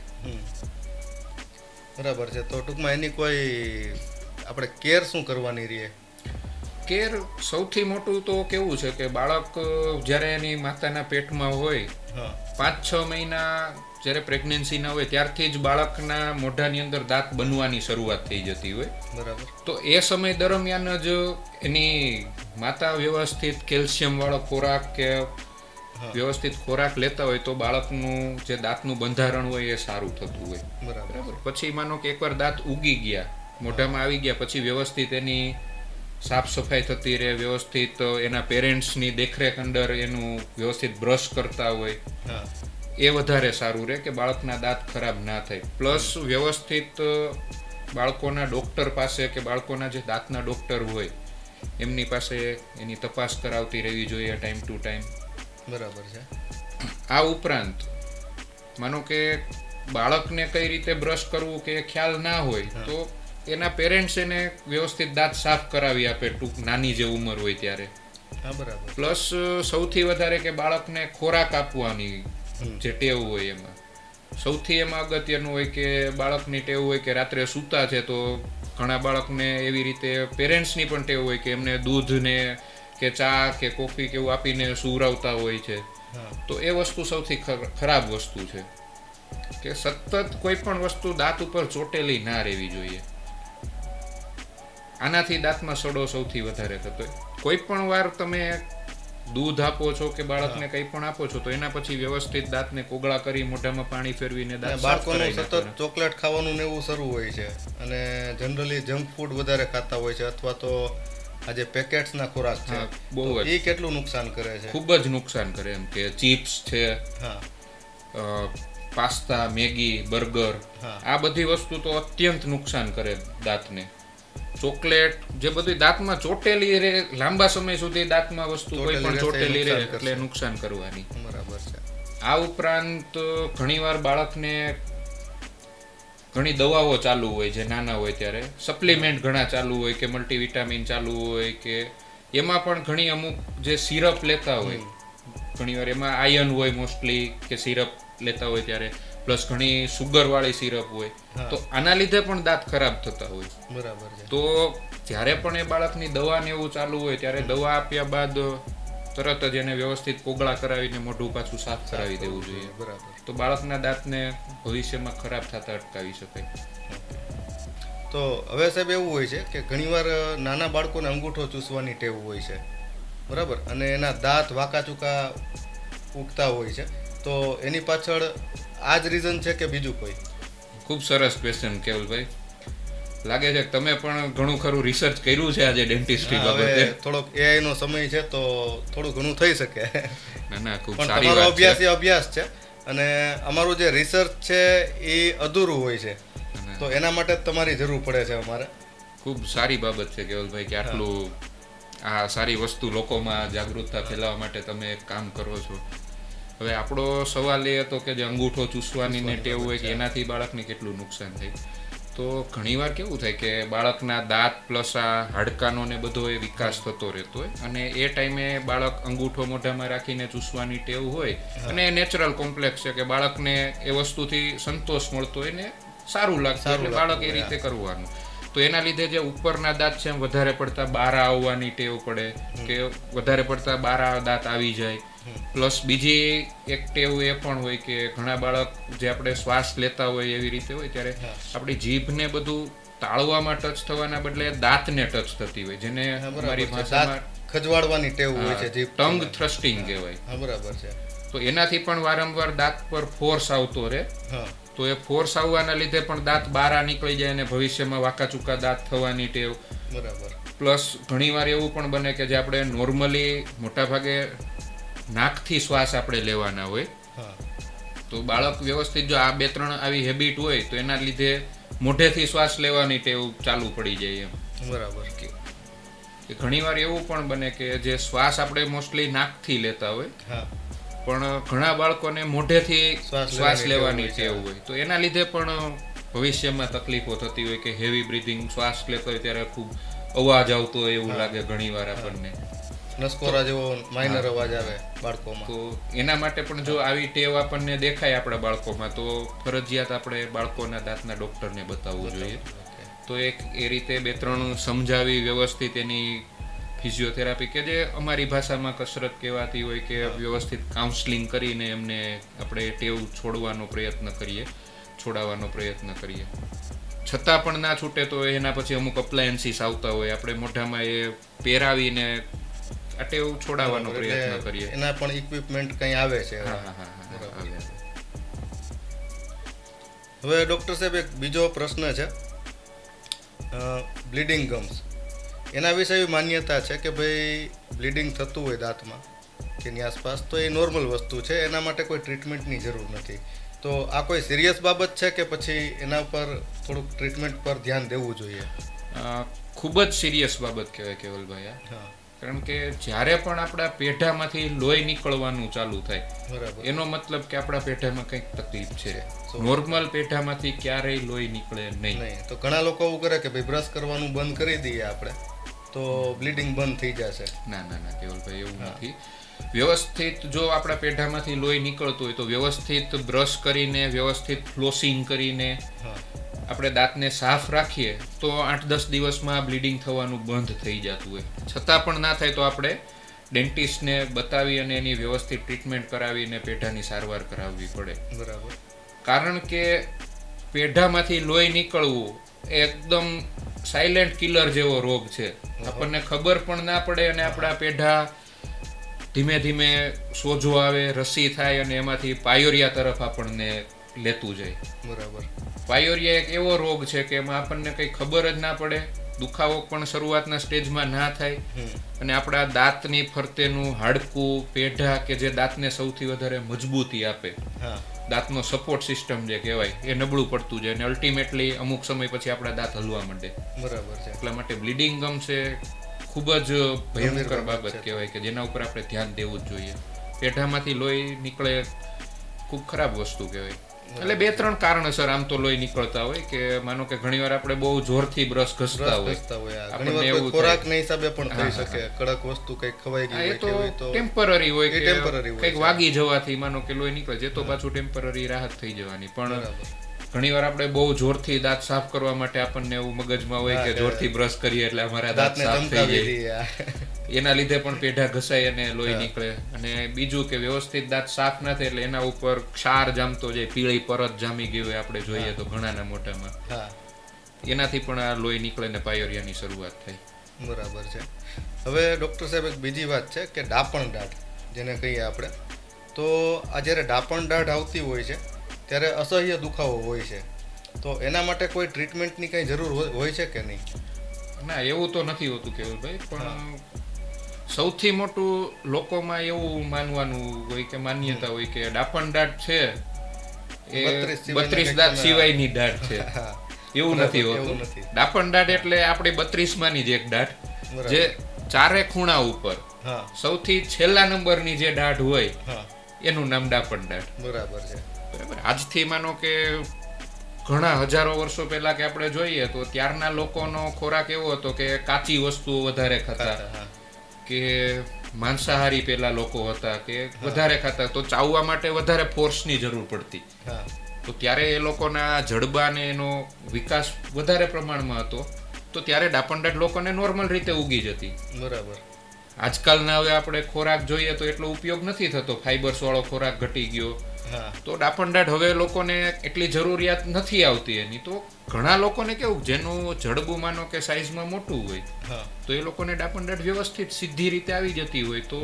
બરાબર છે. તો ટૂંકમાં એની કોઈ આપણે કેર શું કરવાની રહીએ? કેર સૌથી મોટું તો કેવું છે કે બાળક જ્યારે એની માતાના પેટમાં હોય હા 5-6 મહિના જ્યારે પ્રેગ્નન્સીના હોય ત્યારથી જ બાળકના મોઢાની અંદર દાંત બનવાની શરૂઆત થઈ જતી હોય. બરાબર. તો એ સમય દરમિયાન જ એની માતા વ્યવસ્થિત કેલ્શિયમવાળો ખોરાક કે વ્યવસ્થિત ખોરાક લેતા હોય તો બાળકનું જે દાંતનું બંધારણ હોય એ સારું થતું હોય. બરાબર. પછી માનો કે એકવાર દાંત ઉગી ગયા, મોઢામાં આવી ગયા, પછી વ્યવસ્થિત એની સાફ સફાઈ થતી રહે, વ્યવસ્થિત એના પેરેન્ટ્સની દેખરેખ અંદર એનું વ્યવસ્થિત બ્રશ કરતા હોય, હા એ વધારે સારું રહે કે બાળકના દાંત ખરાબ ના થાય. પ્લસ વ્યવસ્થિત બાળકોના ડૉક્ટર પાસે કે બાળકોના જે દાંતના ડૉક્ટર હોય એમની પાસે એની તપાસ કરાવતી રહેવી જોઈએ ટાઈમ ટુ ટાઈમ. બરાબર છે. આ ઉપરાંત માનો કે બાળકને કઈ રીતે બ્રશ કરવું કે ખ્યાલ ના હોય તો એના પેરેન્ટ્સ એને વ્યવસ્થિત દાંત સાફ કરાવી આપે નાની જે ઉંમર હોય ત્યારે. હા બરાબર. પ્લસ સૌથી વધારે કે બાળકને ખોરાક આપવાની જે ટેવ હોય એમાં સૌથી એમાં અગત્યનું હોય કે બાળકની ટેવ હોય કે રાત્રે સૂતા છે તો ઘણા બાળકને એવી રીતે પેરેન્ટ્સની પણ ટેવ હોય કે એમને દૂધને કે ચા કે કોફી કે એવું આપીને સુવરાવતા હોય છે. તો એ વસ્તુ સૌથી ખરાબ વસ્તુ છે કે સતત કોઈ પણ વસ્તુ દાંત ઉપર ચોટેલી ના રહેવી જોઈએ. આનાથી દાંતમાં સડો સૌથી વધારે થતો હોય. કોઈ પણ વાર તમે દૂધ આપો છો કે બાળકને કંઈ પણ આપો છો તો એના પછી વ્યવસ્થિત દાંતને કોગળા કરી મોઢામાં પાણી ફેરવીને દાંત સાફ બાળકોનું કરાવી સતત નાખવાના. ચોકલેટ ખાવાનું ને એવું શરૂ હોય છે અને જનરલી જંક ફૂડ વધારે ખાતા હોય છે અથવા તો આ જે પેકેટ્સના ખોરાક છે હા, બહુ જ. એ કેટલું નુકસાન કરે છે? ખૂબ જ નુકસાન કરે એમ કે ચિપ્સ છે, હા પાસ્તા, મેગી, બર્ગર, હા. આ બધી વસ્તુ તો અત્યંત નુકસાન કરે દાંતને. ચોકલેટ જે બધી દાંતમાં ચોટેલી રહે લાંબા સમય સુધી દાંતમાં વસ્તુ કોઈ પણ ચોટેલી રહે એટલે નુકસાન કરવાની. બરાબર છે. આ ઉપરાંત ઘણીવાર બાળકને ઘણી દવાઓ ચાલુ હોય જે નાના હોય ત્યારે, સપ્લિમેન્ટ ઘણા ચાલુ હોય કે મલ્ટીવિટામિન ચાલુ હોય કે એમાં પણ ઘણી અમુક જે સિરપ લેતા હોય ઘણીવાર એમાં આયર્ન હોય મોસ્ટલી કે સિરપ લેતા હોય ત્યારે, પ્લસ ઘણી સુગરવાળી સિરપ હોય. તો આના લીધે પણ દાંત ખરાબ થતા હોય. બરાબર છે. તો જ્યારે પણ એ બાળકની દવા ને એવું ચાલુ હોય ત્યારે દવા આપ્યા બાદ તરત જ એને વ્યવસ્થિત કોગળા કરાવીને મોઢું પાછું સાફ કરાવી દેવું જોઈએ. બરાબર. તો બાળકના દાંતને ભવિષ્યમાં ખરાબ થતા અટકાવી શકાય. તો હવે સાહેબ એવું હોય છે કે ઘણીવાર નાના બાળકોને અંગૂઠો ચૂસવાની ટેવ હોય છે, બરાબર, અને એના દાંત વાંકા ચૂકા ઉગતા હોય છે. તો એની પાછળ આ જ રીઝન છે કે બીજું કોઈ? ખૂબ સરસ ક્વેશ્ચન કેવલભાઈ. લાગે છે કે તમે પણ ઘણું ખરું રિસર્ચ કર્યું છે આજે ડેન્ટિસ્ટ્રી બાબતે. હવે થોડોક AI નો સમય છે તો થોડું ઘણું થઈ શકે. ના ના, ખૂબ પણ સારી તમારો વાત અભ્યાસ છે. એ અભ્યાસ છે અને અમારું જે રિસર્ચ છે એ અધૂરું હોય છે, તો એના માટે જ તમારી જરૂર પડે છે અમારે. ખૂબ સારી બાબત છે કેવલભાઈ કે આટલું આ સારી વસ્તુ લોકોમાં જાગૃતતા ફેલાવવા માટે તમે એક કામ કરો છો. હવે આપણો સવાલ એ હતો કે જે અંગૂઠો ચૂસવાની ને ટેવ હોય કે એનાથી બાળકને કેટલું નુકસાન થાય. તો ઘણીવાર કેવું થાય કે બાળકના દાંત પ્લસ આ હાડકાનો ને બધો એ વિકાસ થતો રહેતો હોય અને એ ટાઈમે બાળક અંગૂઠો મોઢામાં રાખીને ચૂસવાની ટેવ હોય અને એ નેચરલ કોમ્પ્લેક્સ છે કે બાળકને એ વસ્તુથી સંતોષ મળતો હોય ને સારું લાગતું એટલે બાળક એ રીતે કરવાનું. તો એના લીધે જે ઉપરના દાંત છે એમ વધારે પડતા બારા આવવાની ટેવ પડે કે વધારે પડતા બારા દાંત આવી જાય. પ્લસ બીજી એક ટેવ એ પણ હોય કે ઘણા બાળક જે આપણે શ્વાસ લેતા હોય એવી રીતે હોય ત્યારે આપણી જીભને બધું તાળવામાં ટચ થવાના બદલે દાંતને ટચ થતી હોય જેને અમારી ભાષામાં ખજવાડવાની ટેવ હોય છે, જીભ ટંગ થ્રસ્ટિંગ કહેવાય. હા બરાબર છે. તો એનાથી પણ વારંવાર દાંત પર ફોર્સ આવતો રહે. હા તો એ ફોર્સ આવવાના લીધે પણ દાંત બારા નીકળી જાય અને ભવિષ્યમાં વાંકા ચૂકા દાંત થવાની ટેવ. બરાબર. પ્લસ ઘણીવાર એવું પણ બને કે જે આપણે નોર્મલી મોટાભાગે નાકથી શ્વાસ આપણે લેવાના હોય હા તો બાળક વ્યવસ્થિત જો આ 2-3 આવી હેબિટ હોય તો એના લીધે મોઢેથી શ્વાસ લેવાની ટેવ ચાલુ પડી જાય એમ. બરાબર. કે ઘણીવાર એવું પણ બને કે જે શ્વાસ આપણે મોસ્ટલી નાકથી લેતા હોય હા પણ ઘણા બાળકોને મોઢેથી શ્વાસ લેવાની ટેવ ટેવ હોય તો એના લીધે પણ ભવિષ્યમાં તકલીફો થતી હોય કે હેવી બ્રીથિંગ શ્વાસ લેતો હોય ત્યારે ખૂબ અવાજ આવતો હોય એવું લાગે ઘણીવાર આપણને, નસકોરા જેવો માઇનર અવાજ આવે બાળકોમાં. તો એના માટે પણ જો આવી ટેવ આપણને દેખાય આપણા બાળકોમાં તો ફરજિયાત આપણે બાળકોના દાંતના ડૉક્ટરને બતાવવું જોઈએ. તો એક એ રીતે 2-3 સમજાવી વ્યવસ્થિત એની ફિઝિયોથેરાપી કે જે અમારી ભાષામાં કસરત કહેવાતી હોય કે વ્યવસ્થિત કાઉન્સલિંગ કરીને એમને આપણે ટેવ છોડાવવાનો પ્રયત્ન કરીએ છતાં પણ ના છૂટે તો એના પછી અમુક અપ્લાયન્સીસ આવતા હોય આપણે મોઢામાં એ પહેરાવીને આ ટેવ છોડાવવાનો પ્રયત્ન કરીએ. એના પણ ઇક્વિપમેન્ટ કંઈ આવે છે. હવે ડૉક્ટર સાહેબ એક બીજો પ્રશ્ન છે, બ્લીડિંગ ગમ્સ. એના વિશે એવી માન્યતા છે કે ભાઈ બ્લીડિંગ થતું હોય દાંતમાં કે એની આસપાસ તો એ નોર્મલ વસ્તુ છે, એના માટે કોઈ ટ્રીટમેન્ટની જરૂર નથી. તો આ કોઈ સિરિયસ બાબત છે કે પછી એના પર થોડુંક ટ્રીટમેન્ટ પર ધ્યાન દેવું જોઈએ? ખૂબ જ સિરિયસ બાબત કહેવાય કેવલભાઈ. કારણ કે જ્યારે પણ આપણા પેઢામાંથી લોહી નીકળવાનું ચાલુ થાય, એનો મતલબ કે આપણા પેઢામાં કંઈક તકલીફ છે. નોર્મલ પેઢામાંથી ક્યારેય લોહી નીકળે નહીં. તો ઘણા લોકો એવું કરે કે ભાઈ બ્રશ કરવાનું બંધ કરી દઈએ આપણે તો બ્લીડિંગ બંધ થઈ જશે. ના કેવલભાઈ, એવું નથી. વ્યવસ્થિત જો આપણા પેઢામાંથી લોહી નીકળતું હોય તો વ્યવસ્થિત બ્રશ કરીને, વ્યવસ્થિત ફ્લોસિંગ કરીને આપણે દાંતને સાફ રાખીએ તો 8-10 દિવસમાં બ્લીડિંગ થવાનું બંધ થઈ જતું હોય. છતાં પણ ના થાય તો આપણે ડેન્ટિસ્ટને બતાવી અને એની વ્યવસ્થિત ટ્રીટમેન્ટ કરાવીને પેઢાની સારવાર કરાવવી પડે. બરાબર. કારણ કે પેઢામાંથી લોહી નીકળવું એ એકદમ સાયલેન્ટ કિલર જેવો રોગ છે. આપણને ખબર પણ ના પડે અને આપણા પેઢા ધીમે ધીમે સોજો આવે, રસી થાય અને એમાંથી પાયોરિયા તરફ આપણને લેતું જાય. બરાબર. પાયોરિયા એક એવો રોગ છે કે એમાં આપણને કંઈ ખબર જ ના પડે, દુખાવો પણ શરૂઆતના સ્ટેજમાં ના થાય અને આપણા દાંતની ફરતેનું હાડકું, પેઢા કે જે દાંતને સૌથી વધારે મજબૂતી આપે, દાંતનો સપોર્ટ સિસ્ટમ જે કહેવાય, એ નબળું પડતું જાય અને અલ્ટિમેટલી અમુક સમય પછી આપણા દાંત હલવા માંડે. બરાબર છે. એટલા માટે બ્લીડિંગ ગમ છે ખૂબ જ ભયંકર બાબત કહેવાય કે જેના ઉપર આપણે ધ્યાન દેવું જ જોઈએ. પેઢામાંથી લોહી નીકળે ખૂબ ખરાબ વસ્તુ કહેવાય. એટલે 2-3 કારણસર આમ તો લોહી નીકળતા હોય કે માનો કે ઘણીવાર આપણે બહુ જોરથી બ્રશ ઘસતા હોય, આપણને એવું ખોરાકના હિસાબે પણ થઈ શકે, કડક વસ્તુ કંઈક ખવાઈ ગઈ હોય તો ટેમ્પરરી હોય કે કંઈક વાગી જવાથી માનો કે લોહી નીકળે છે તો પાછું ટેમ્પરરી રાહત થઈ જવાની. પણ ઘણીવાર આપણે બહુ જોરથી દાંત સાફ કરવા માટે આપણને એવું મગજમાં હોય કે જોરથી બ્રશ કરીએ એટલે અમારા દાંત સાફ થઈ જાય, એના લીધે પણ પેઢા ઘસાય અને લોહી નીકળે. અને બીજું કે વ્યવસ્થિત દાંત સાફ ના થાય એટલે એના ઉપર ક્ષાર જામતો જાય, પીળી પરત જામી ગઈ હોય આપણે જોઈએ તો ઘણાના મોઢામાં, એનાથી પણ આ લોહી નીકળે ને પાયોરિયાની શરૂઆત થાય. બરાબર છે. હવે ડૉક્ટર સાહેબ એક બીજી વાત છે કે ડાપણ દાઢ જેને કહીએ આપણે, તો આ જ્યારે ડાપણ દાઢ આવતી હોય છે ત્યારે અસહ્ય દુખાવો હોય છે, તો એના માટે કોઈ ટ્રીટમેન્ટની કંઈ જરૂર હોય છે કે નહીં? ના, એવું તો નથી હોતું કેવલભાઈ. પણ સૌથી મોટું લોકોમાં એવું માનવાનું હોય કે માન્યતા હોય કે ડાપણ દાઢ છે એ 32 દાંત સિવાયની દાઢ છે. એવું નથી હોતું. ડાપણ દાઢ એટલે આપણી 32 માની જ એક દાઢ, જે ચારે ખૂણા ઉપર સૌથી છેલ્લા નંબરની જે દાઢ હોય એનું નામ ડાપણ દાઢ. બરાબર છે. બરાબર. આજથી માનો કે ઘણા હજારો વર્ષો પહેલા કે આપણે જોઈએ તો ત્યારના લોકોનો ખોરાક એવો હતો કે કાચી વસ્તુઓ વધારે ખાતા, કે માંસાહારી પેલા લોકો હતા કે વધારે ખાતા, તો ચાવવા માટે વધારે ફોર્સની જરૂર પડતી. તો ત્યારે એ લોકોના જડબાને એનો વિકાસ વધારે પ્રમાણમાં હતો, તો ત્યારે ડાપણ દાઢ લોકોને નોર્મલ રીતે ઉગી જતી. બરાબર. આજકાલના હવે આપણે ખોરાક જોઈએ તો એટલો ઉપયોગ નથી થતો, ફાઈબર્સ વાળો ખોરાક ઘટી ગયો, તો ડાપણ દાઢ હવે લોકોને એટલી જરૂરિયાત નથી આવતી એની. તો ઘણા લોકોને કેવું જેનું જડબું માનો કે સાઈઝમાં મોટું હોય તો એ લોકોને ડાપણ દાઢ વ્યવસ્થિત સીધી રીતે આવી જતી હોય તો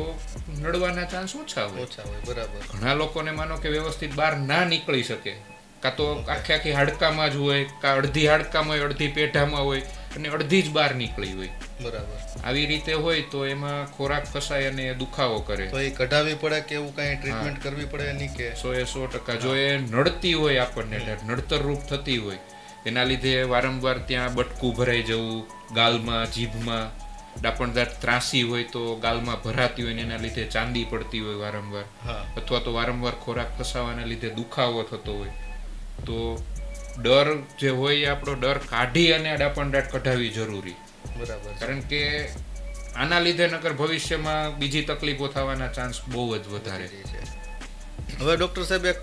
નડવાના ચાન્સ ઓછા હોય. બરાબર. ઘણા લોકોને માનો કે વ્યવસ્થિત બહાર ના નીકળી શકે, કાં તો આખી હાડકામાં જ હોય, કાં અડધી હાડકામાં હોય, અડધી પેઢામાં હોય અને અડધી જ બહાર નીકળી હોય. બરાબર. આવી રીતે હોય તો એમાં ખોરાક ફસાય અને દુખાવો કરે. તો એ કઢાવી પડે કે એવું કઈ ટ્રીટમેન્ટ કરવી પડે એની કે? 100% જો એ નડતી હોય, આપણને નડતર રૂપ થતી હોય, એના લીધે વારંવાર ત્યાં બટકું ભરાઈ જવું, ગાલમાં, જીભમાં ડાપણ દાઢ ત્રાસી હોય તો ગાલમાં ભરાતી હોય ને એના લીધે ચાંદી પડતી હોય વારંવાર, અથવા તો વારંવાર ખોરાક ફસાવાના લીધે દુખાવો થતો હોય, તો ડર જે હોય એ આપણો ડર કાઢી અને ડાપણ દાઢ કઢાવી જરૂરી. બરાબર. કારણ કે આના લીધે નકર ભવિષ્યમાં બીજી તકલીફો થવાના ચાન્સ બહુ જ વધારે છે. હવે ડૉક્ટર સાહેબ એક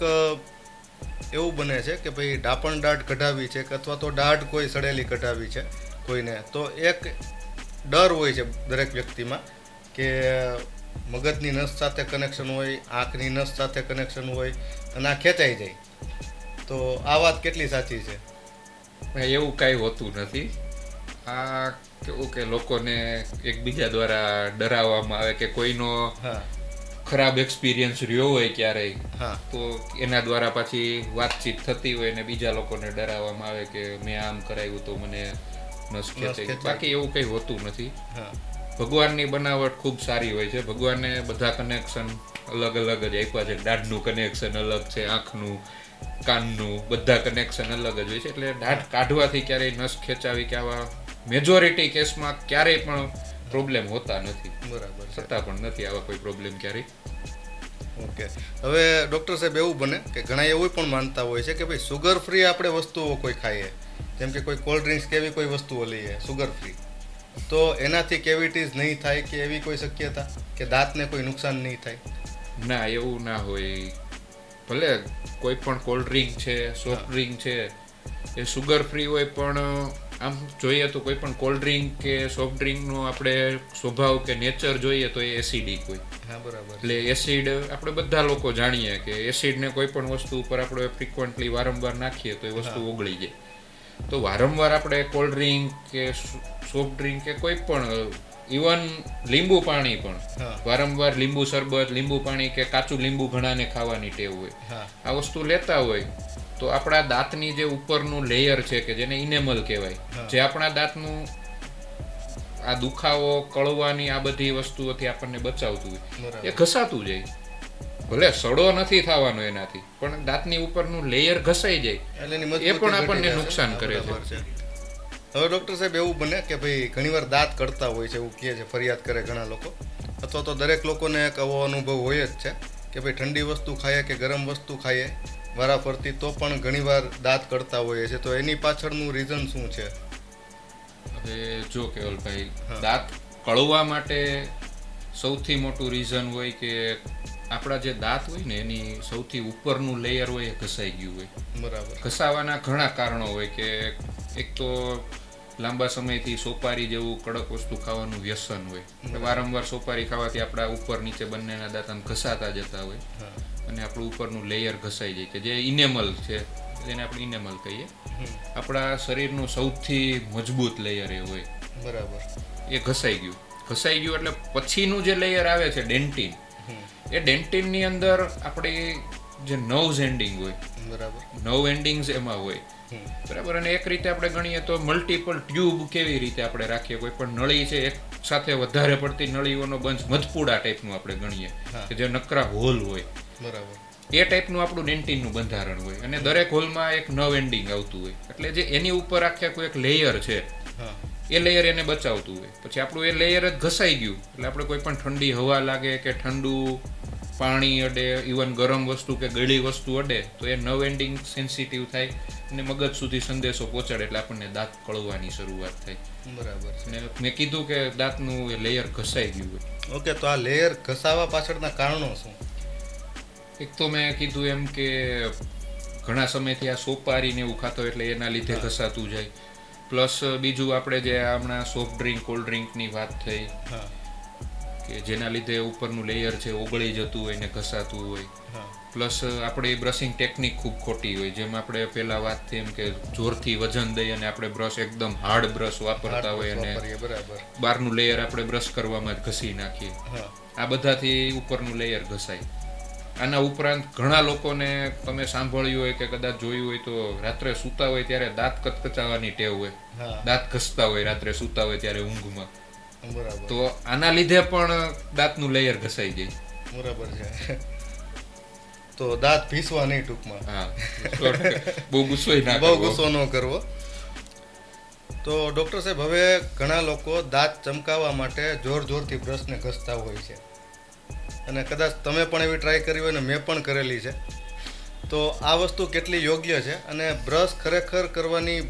એવું બને છે કે ભાઈ ડાપણ દાઢ કઢાવી છે અથવા તો દાઢ કોઈ સડેલી કઢાવી છે કોઈને, તો એક ડર હોય છે દરેક વ્યક્તિમાં કે મગજની નસ સાથે કનેક્શન હોય, આંખની નસ સાથે કનેક્શન હોય અને આ ખેંચાઈ જાય. તો આ વાત કેટલી સાચી છે? એવું કાંઈ હોતું નથી. આ કેવું કે લોકોને એકબીજા દ્વારા ડરાવવામાં આવે કે કોઈનો હા ખરાબ એક્સપિરિયન્સ રહ્યો હોય ક્યારેય, હા તો એના દ્વારા પાછી વાતચીત થતી હોય ને બીજા લોકોને ડરાવવામાં આવે કે મેં આમ કરાવ્યું તો મને નસ ખેંચાઈ ગઈ. બાકી એવું કંઈ હોતું નથી. હા ભગવાનની બનાવટ ખૂબ સારી હોય છે. ભગવાને બધા કનેક્શન અલગ અલગ જ આપ્યા છે. દાઢનું કનેક્શન અલગ છે, આંખનું, કાનનું, બધા કનેક્શન અલગ જ હોય છે. એટલે દાઢ કાઢવાથી ક્યારેય નસ ખેંચાવી કે આવા મેજોરિટી કેસમાં ક્યારેય પણ પ્રોબ્લેમ હોતા નથી. બરાબર છે. થતા પણ નથી આવા કોઈ પ્રોબ્લેમ ક્યારેય. ઓકે, હવે ડૉક્ટર સાહેબ એવું બને કે ઘણા એવું પણ માનતા હોય છે કે ભાઈ સુગર ફ્રી આપણે વસ્તુઓ કોઈ ખાઈએ, જેમ કે કોઈ કોલ્ડ ડ્રિંક્સ કે એવી કોઈ વસ્તુઓ લઈએ સુગર ફ્રી, તો એનાથી કેવિટીઝ નહીં થાય કે એવી કોઈ શક્યતા કે દાંતને કોઈ નુકસાન નહીં થાય? ના, એવું ના હોય. ભલે કોઈ પણ કોલ્ડ ડ્રિંક છે, સોફ્ટ ડ્રિંક છે, એ સુગર ફ્રી હોય, પણ આમ જોઈએ તો કોઈ પણ કોલ્ડ ડ્રિંક કે સોફ્ટ ડ્રિંકનો આપણે સ્વભાવ કે નેચર જોઈએ તો એ એસિડિક હોય. હા બરાબર. એટલે એસિડ આપણે બધા લોકો જાણીએ કે એસિડને કોઈ પણ વસ્તુ ઉપર આપણે ફ્રિકવન્ટલી વારંવાર નાખીએ તો એ વસ્તુ ઓગળી જાય. તો વારંવાર આપણે કોલ્ડ ડ્રિંક કે સોફ્ટ ડ્રિંક કે કોઈ પણ ઇવન લીંબુ પાણી પણ હા વારંવાર લીંબુ શરબત, લીંબુ પાણી કે કાચું લીંબુ ઘણાને ખાવાની ટેવ હોય, હા આ વસ્તુ લેતા હોય તો આપણા દાંતની જે ઉપરનું લેયર છે કે જેને ઇનેમલ કહેવાય, જે આપણા દાંતનું આ દુખાવો, કળવાની આ બધી વસ્તુઓથી આપણને બચાવતું હોય, બરાબર. એ ઘસાતું જાય. ભલે સડો નથી થવાનો એનાથી, પણ દાંતની ઉપરનું લેયર ઘસાઈ જાય એટલે એની એ મજબૂતી પણ ઘટી આપણને જશે. નુકસાન હા, કરે બરાબર છે. હવે ડૉક્ટર સાહેબ એવું બને કે ભાઈ ઘણીવાર દાંત કડતા હોય છે, એવું કહે છે, ફરિયાદ કરે ઘણા લોકો, અથવા તો દરેક લોકોને એક આવો અનુભવ હોય જ છે કે ભાઈ ઠંડી વસ્તુ ખાઈએ કે ગરમ વસ્તુ ખાઈએ વારાફરતી તો પણ ઘણીવાર દાંત કડતા હોઈએ છે. તો એની પાછળનું રીઝન શું છે? હવે જો કેવલભાઈ, હા. દાંત કળવા માટે સૌથી મોટું રીઝન હોય કે આપણા જે દાંત હોય ને એની સૌથી ઉપરનું લેયર હોય એ ઘસાઈ ગયું હોય. બરાબર. ઘસાવાના ઘણા કારણો હોય કે એક તો લાંબા સમયથી સોપારી જેવું કડક વસ્તુ ખાવાનું વ્યસન હોય. વારંવાર સોપારી ખાવાથી આપણા ઉપર નીચે બંનેના દાંત આમ ઘસાતા જતા હોય હા અને આપણું ઉપરનું લેયર ઘસાઈ જાય કે જે ઇનેમલ છે, જેને આપણે ઇનેમલ કહીએ. આપણા શરીરનું સૌથી મજબૂત લેયર એ હોય, બરાબર. એ ઘસાઈ ગયું. ઘસાઈ ગયું એટલે પછીનું જે લેયર આવે છે ડેન્ટિન, એ ડેન્ટિનની અંદર આપણી જે નર્વ્સ એન્ડિંગ હોય, બરાબર. નર્વ એન્ડિંગ્સ એમાં હોય, બરાબર. અને એક રીતે આપણે ગણીએ તો મલ્ટિપલ ટ્યુબ કેવી રીતે આપણે રાખીએ, કોઈ પણ નળી છે એક સાથે વધારે પડતી નળીઓનો બંચ મધપૂડા ટાઈપનું આપણે ગણીએ કે જે નકરા હોલ હોય, બરાબર. એ ટાઈપનું આપણું ડેન્ટિનનું બંધારણ હોય. અને દરેક હોલમાં એક નર્વ એન્ડિંગ આવતું હોય. એટલે જે એની ઉપર આખે કોઈ એક લેયર છે, હા એ લેયર એને બચાવતું હોય. પછી આપણું એ લેયર જ ઘસાઈ ગયું એટલે આપણે કોઈ પણ ઠંડી હવા લાગે કે ઠંડુ પાણી અડે, ઇવન ગરમ વસ્તુ કે ગળી વસ્તુ અડે તો એ નર્વ એન્ડિંગ સેન્સિટિવ થાય અને મગજ સુધી સંદેશો પહોંચાડે એટલે આપણને દાંત કળવાની શરૂઆત થાય. બરાબર. અને મેં કીધું કે દાંતનું એ લેયર ઘસાઈ ગયું હોય. ઓકે, તો આ લેયર ઘસાવા પાછળના કારણો શું? એક તો મેં કીધું એમ કે ઘણા સમયથી આ સોપારીને એવું ખાતો એટલે એના લીધે ઘસાતું જાય. પ્લસ બીજું આપણે જે હમણાં સોફ્ટ ડ્રિંક, કોલ્ડ ડ્રિંકની વાત થઈ હા કે જેના લીધે ઉપરનું લેયર છે ઓગળી જતું હોય ને ઘસાતું હોય. હા પ્લસ આપણે બ્રશિંગ ટેકનિક ખૂબ ખોટી હોય. જેમ આપણે પહેલા વાત થઈ એમ કે જોરથી વજન દઈ અને આપણે બ્રશ એકદમ હાર્ડ બ્રશ વાપરતા હોય અને વાપરીએ, બરાબર. બહારનું લેયર આપણે બ્રશ કરવામાં જ ઘસી નાખીએ. હા આ બધાથી ઉપરનું લેયર ઘસાય. આના ઉપરાંત ઘણા લોકોને તમે સાંભળ્યું હોય કે કદાચ જોયું હોય તો રાત્રે સૂતા હોય ત્યારે દાંત કચકચાવવાની ટેવ હોય, હા દાંત ઘસતા હોય રાત્રે સૂતા હોય ત્યારે ઊંઘમાં. બરાબર. તો આના લીધે પણ દાંતનું લેયર ઘસાઈ જાય. બરાબર છે. તો દાંત ભીસવા નહીં ટૂંકમાં. હા, બહુ ગુસ્સો ના બહુ કરવો. ગુસ્સો ન કરવો. તો ડૉક્ટર સાહેબ, હવે ઘણા લોકો દાંત ચમકાવવા માટે જોર જોરથી બ્રશને ઘસતા હોય છે, અને કદાચ તમે પણ એવી ટ્રાય કરી હોય ને મેં પણ કરેલી છે. તો આ વસ્તુ કેટલી યોગ્ય છે અને બ્રશ ખરેખર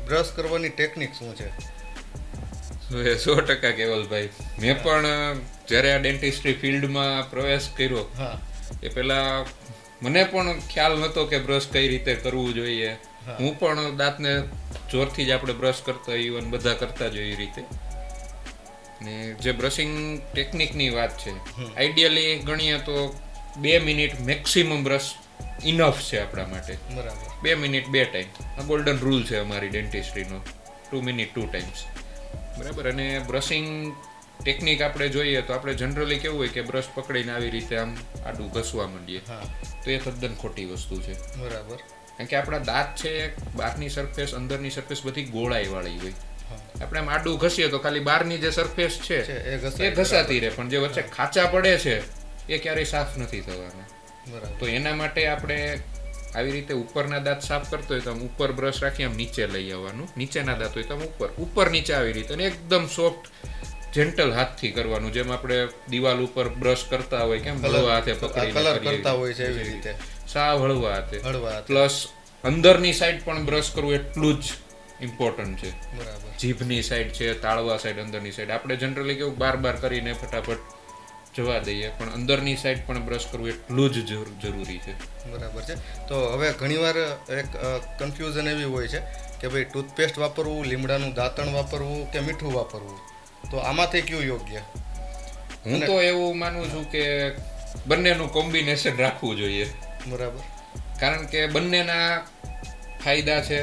બ્રશ કરવાની ટેકનિક શું છે? 100% કેવલભાઈ, મેં પણ જ્યારે આ ડેન્ટિસ્ટ્રી ફિલ્ડમાં પ્રવેશ કર્યો હા એ પહેલા મને પણ ખ્યાલ નહોતો કે બ્રશ કઈ રીતે કરવું જોઈએ. હું પણ દાંતને જોરથી જ આપણે બ્રશ કરતા ઇવન બધા કરતા જ એ રીતે. ને જે બ્રશિંગ ટેકનિકની વાત છે, આઈડિયલી ગણીએ તો 2 મિનિટ મેક્સિમમ બ્રશ ઇનફ છે આપણા માટે. બરાબર. 2 મિનિટ 2 ટાઈમ, આ ગોલ્ડન રૂલ છે અમારી ડેન્ટિસ્ટ્રીનો. 2 મિનિટ 2 ટાઈમ્સ, બરાબર. અને બ્રશિંગ ટેકનિક આપણે જોઈએ તો આપણે જનરલી કેવું હોય કે બ્રશ પકડીને આવી રીતે આમ આડું ઘસવા માંડીએ, તો એ તદ્દન ખોટી વસ્તુ છે. બરાબર. કારણ કે આપણા દાંત છે, બહારની સરફેસ અંદરની સરફેસ બધી ગોળાઈ વાળી હોય. આપણે આમ આડું ઘસીએ તો ખાલી બહારની જે સરફેસ છે એ ઘસાતી રહે, પણ જે વચ્ચે ખાંચા પડે છે એ ક્યારેય સાફ નથી થવાના. તો એના માટે આપણે આવી રીતે ઉપરના દાંત સાફ કરતો હોય તો આમ ઉપર બ્રશ રાખી આમ નીચે લઈ આવવાનું, નીચેના દાંત હોય તો આમ ઉપર નીચે આવી રીતે, અને એકદમ સોફ્ટ જેન્ટલ હાથથી કરવાનું, જેમ આપણે દિવાલ ઉપર બ્રશ કરતા હોય કેમ હળવા હાથે પકડીને કરતા હોય છે એવી રીતે, સાવ હળવા હાથે. પ્લસ અંદરની સાઈડ પણ બ્રશ કરવું એટલું જ ઇમ્પોર્ટન્ટ છે. બરાબર. જીભની સાઈડ છે, તાળવા સાઈડ, અંદરની સાઈડ આપણે જનરલી કેવું બાર કરીને ફટાફટ જવા દઈએ, પણ અંદરની સાઈડ પણ બ્રશ કરવું એટલું જ જરૂરી છે. બરાબર છે. તો હવે ઘણીવાર એક કન્ફ્યુઝન એવી હોય છે કે ભાઈ ટૂથપેસ્ટ વાપરવું, લીમડાનું દાંતણ વાપરવું કે મીઠું વાપરવું, તો આમાંથી કયું યોગ્ય? હું તો એવું માનું છું કે બંનેનું કોમ્બિનેશન રાખવું જોઈએ. બરાબર. કારણ કે બંનેના ફાયદા છે.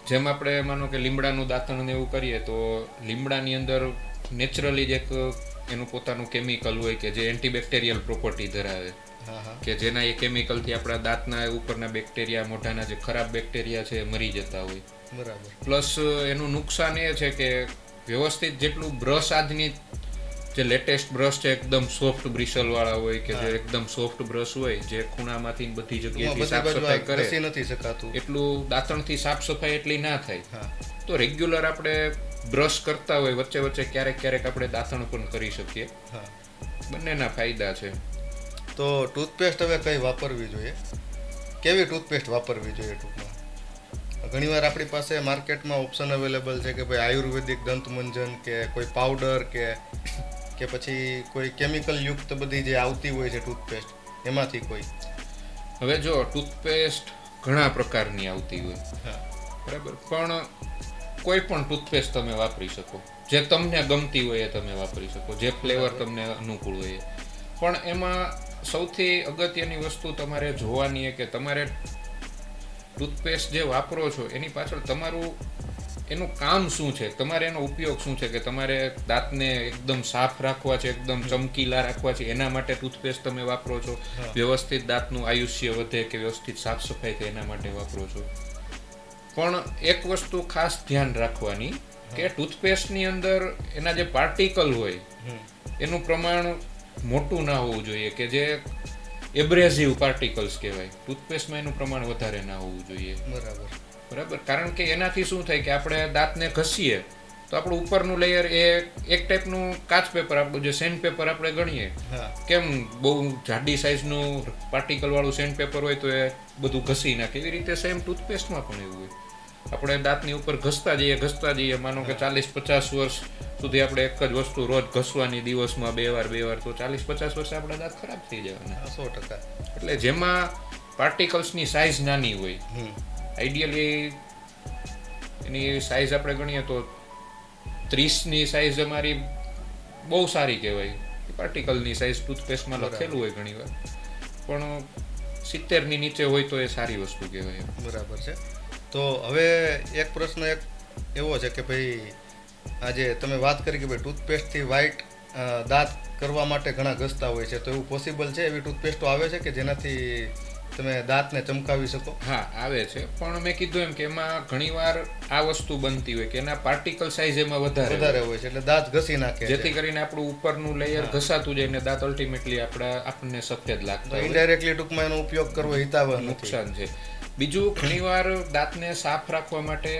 જેમ આપણે માનો કે લીમડાનું દાંતણ ને એવું કરીએ તો લીમડાની અંદર નેચરલી જ એક એનું પોતાનું કેમિકલ હોય કે જે એન્ટીબેક્ટેરિયલ પ્રોપર્ટી ધરાવે, કે જેના એ કેમિકલથી આપણા દાંતના ઉપરના બેક્ટેરિયા, મોઢાના જે ખરાબ બેક્ટેરિયા છે એ મરી જતા હોય. બરાબર. પ્લસ એનું નુકસાન એ છે કે વ્યવસ્થિત જેટલું બ્રશ આજની જે લેટેસ્ટ બ્રશ છે એકદમ સોફ્ટ બ્રિસલ વાળા હોય, કે જે એકદમ સોફ્ટ બ્રશ હોય જે ખૂણામાંથી બધી જગ્યાએથી સાફ સફાઈ કરે, નથી શકાતું એટલું દાંતણથી સાફ સફાઈ એટલી ના થાય. તો રેગ્યુલર આપણે બ્રશ કરતા હોય, વચ્ચે વચ્ચે ક્યારેક આપણે દાંતણ પણ કરી શકીએ. બંનેના ફાયદા છે. તો ટૂથપેસ્ટ હવે કઈ વાપરવી જોઈએ, કેવી ટૂથપેસ્ટ વાપરવી જોઈએ? ટૂંકમાં ઘણીવાર આપણી પાસે માર્કેટમાં ઓપ્શન અવેલેબલ છે કે ભાઈ આયુર્વેદિક દંતમંજન કે કોઈ પાવડર કે પછી કોઈ કેમિકલ યુક્ત બધી જે આવતી હોય છે ટૂથપેસ્ટ, એમાંથી કોઈ? હવે જો ટૂથપેસ્ટ ઘણા પ્રકારની આવતી હોય, બરાબર, પણ કોઈ પણ ટૂથપેસ્ટ તમે વાપરી શકો, જે તમને ગમતી હોય એ તમે વાપરી શકો, જે ફ્લેવર તમને અનુકૂળ હોય. પણ એમાં સૌથી અગત્યની વસ્તુ તમારે જોવાની કે તમારે ટૂથપેસ્ટ જે વાપરો છો એની પાછળ તમારું એનું કામ શું છે, તમારે એનો ઉપયોગ શું છે, કે તમારે દાંતને એકદમ સાફ રાખવા છે, એકદમ ચમકીલા રાખવા છે, એના માટે ટૂથપેસ્ટ તમે વાપરો છો, વ્યવસ્થિત દાંતનું આયુષ્ય વધે કે વ્યવસ્થિત સાફ સફાઈ થાય એના માટે વાપરો છો. પણ એક વસ્તુ ખાસ ધ્યાન રાખવાની કે ટૂથપેસ્ટની અંદર એના જે પાર્ટિકલ હોય એનું પ્રમાણ મોટું ના હોવું જોઈએ, કે જે એબ્રેઝિવ પાર્ટિકલ્સ કહેવાય, ટૂથપેસ્ટમાં એનું પ્રમાણ વધારે ના હોવું જોઈએ. બરાબર. કારણ કે એનાથી શું થાય કે આપણે દાંતને ઘસીએ તો આપણું ઉપરનું લેયર એ એક ટાઈપનું કાચ પેપર, આપણું જે સેન્ડ પેપર આપણે ગણીએ, કેમ બહુ જાડી સાઇઝનું પાર્ટિકલ વાળું સેન્ડ પેપર હોય તો એ બધું ઘસી નાખે, એવી રીતે સેમ ટૂથપેસ્ટમાં પણ એવું હોય. આપણે દાંતની ઉપર ઘસતા જઈએ, માનો કે 40-50 વર્ષ સુધી આપણે એક જ વસ્તુ રોજ ઘસવાની, દિવસમાં 2 વાર તો 40-50 વર્ષે આપણા દાંત ખરાબ થઈ જવાના. 100%. એટલે જેમાં પાર્ટિકલ્સની સાઇઝ નાની હોય, આઈડિયલી એની સાઇઝ આપણે ગણીએ તો 30ની સાઇઝ અમારી બહુ સારી કહેવાય. પાર્ટિકલની સાઇઝ ટૂથપેસ્ટમાં લખેલું હોય ઘણીવાર, પણ 70ની નીચે હોય તો એ સારી વસ્તુ કહેવાય. બરાબર છે. તો હવે એક પ્રશ્ન એક એવો છે કે ભાઈ આજે તમે વાત કરી કે ભાઈ ટૂથપેસ્ટથી વ્હાઇટ દાંત કરવા માટે ઘણા ઘસતા હોય છે, તો એવું પોસિબલ છે? એવી ટૂથપેસ્ટો આવે છે કે જેનાથી તમે દાંતને ચમકાવી શકો? હા, આવે છે, પણ મેં કીધું એમ કે એમાં ઘણીવાર આ વસ્તુ બનતી હોય કે એના પાર્ટિકલ સાઇઝ એમાં વધારે હોય છે, એટલે દાંત ઘસી નાખે, જેથી કરીને આપણું ઉપરનું લેયર ઘસાતું જાય ને દાંત અલ્ટિમેટલી આપણને સફેદ લાગતા હોય. ઇનડાયરેક્ટલી ટૂંકમાં એનો ઉપયોગ કરવો હિતાવહ નુકસાન છે. બીજું, ઘણીવાર દાંતને સાફ રાખવા માટે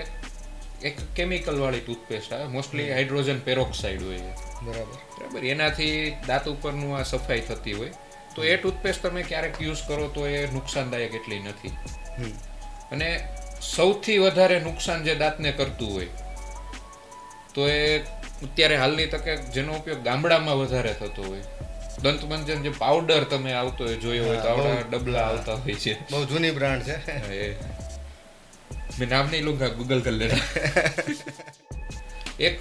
એક કેમિકલ વાળી ટૂથપેસ્ટ આવે, મોસ્ટલી હાઇડ્રોજન પેરોક્સાઇડ હોય. બરાબર. એનાથી દાંત ઉપરનું આ સફાઈ થતી હોય, તો એ ટૂથપેસ્ટ તમે ક્યારેક યુઝ કરો તો એ નુકસાનદાયક એટલી નથી. અને સૌથી વધારે નુકસાન જે દાંતને કરતું હોય તો એ અત્યારે હાલની તકે જેનો ઉપયોગ ગામડામાં વધારે થતો હોય, દંતમંજન જે પાવડર તમે આવતો હોય જોયો હોય તો આવડા ડબલા આવતા હોય છે, બહુ જૂની બ્રાન્ડ છે. મેં નામ નહીં લઉંગા, ગૂગલ કરી લેના. એક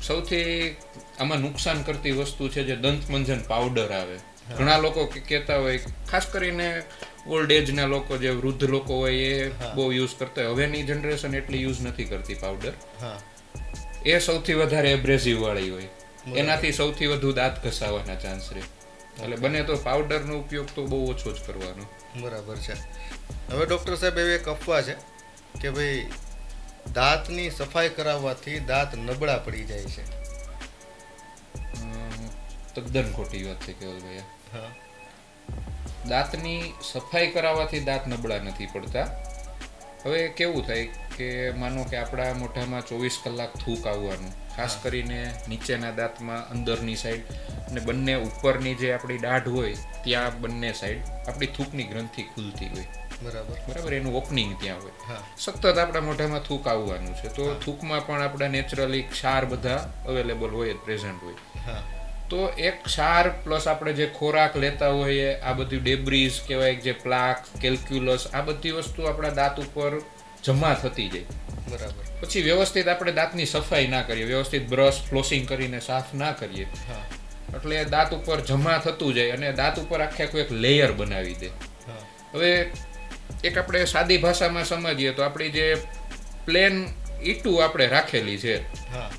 સૌથી આમાં નુકસાન કરતી વસ્તુ છે જે દંતમંજન પાવડર આવે. ઘણા લોકો કહેતા હોય, ખાસ કરીને ઓલ્ડ એજ ના લોકો, જે વૃદ્ધ લોકો હોય એ બહુ યુઝ કરતા હોય. હવેની જનરેશન એટલી યુઝ નથી કરતી પાવડર. હા એ સૌથી વધારે એબ્રેસિવ વાળી હોય, એનાથી સૌથી વધુ દાંત ઘસાવાના ચાન્સ રહે. એટલે બને તો પાવડરનો ઉપયોગ તો બહુ ઓછો જ કરવાનો. બરાબર છે. હવે ડૉક્ટર સાહેબ એવી એક અફવા છે કે ભાઈ દાંતની સફાઈ કરાવવાથી દાંત નબળા પડી જાય છે. તદ્દન ખોટી વાત છે કેવલભાઈ. હા દાંતની સફાઈ કરાવવાથી દાંત નબળા નથી પડતા. હવે કેવું થાય કે માનો કે આપણા મોઢામાં 24 કલાક થૂક આવવાનું, ખાસ કરીને નીચેના દાંતમાં અંદરની સાઈડ અને બંને ઉપરની જે આપણી દાઢ હોય ત્યાં બંને સાઈડ આપણી થૂકની ગ્રંથિ ખુલતી હોય. બરાબર, એનું ઓપનિંગ ત્યાં હોય. સતત આપણા મોઢામાં થૂક આવવાનું છે, તો થૂકમાં પણ આપણા નેચરલી ક્ષાર બધા અવેલેબલ હોય, પ્રેઝન્ટ હોય. તો એક ક્ષાર પ્લસ આપણે જે ખોરાક લેતા હોઈએ, આ બધી ડેબ્રીઝ કહેવાય, જે પ્લાક, કેલ્ક્યુલસ, આ બધી વસ્તુ આપણા દાંત ઉપર જમા થતી જાય. બરાબર. પછી વ્યવસ્થિત આપણે દાંતની સફાઈ ના કરીએ, વ્યવસ્થિત બ્રશ ફ્લોસિંગ કરીને સાફ ના કરીએ, એટલે દાંત ઉપર જમા થતું જાય અને દાંત ઉપર આખું એક લેયર બનાવી દે. હવે એક આપણે સાદી ભાષામાં સમજીએ તો આપણી જે પ્લેન ઈટું આપણે રાખેલી છે,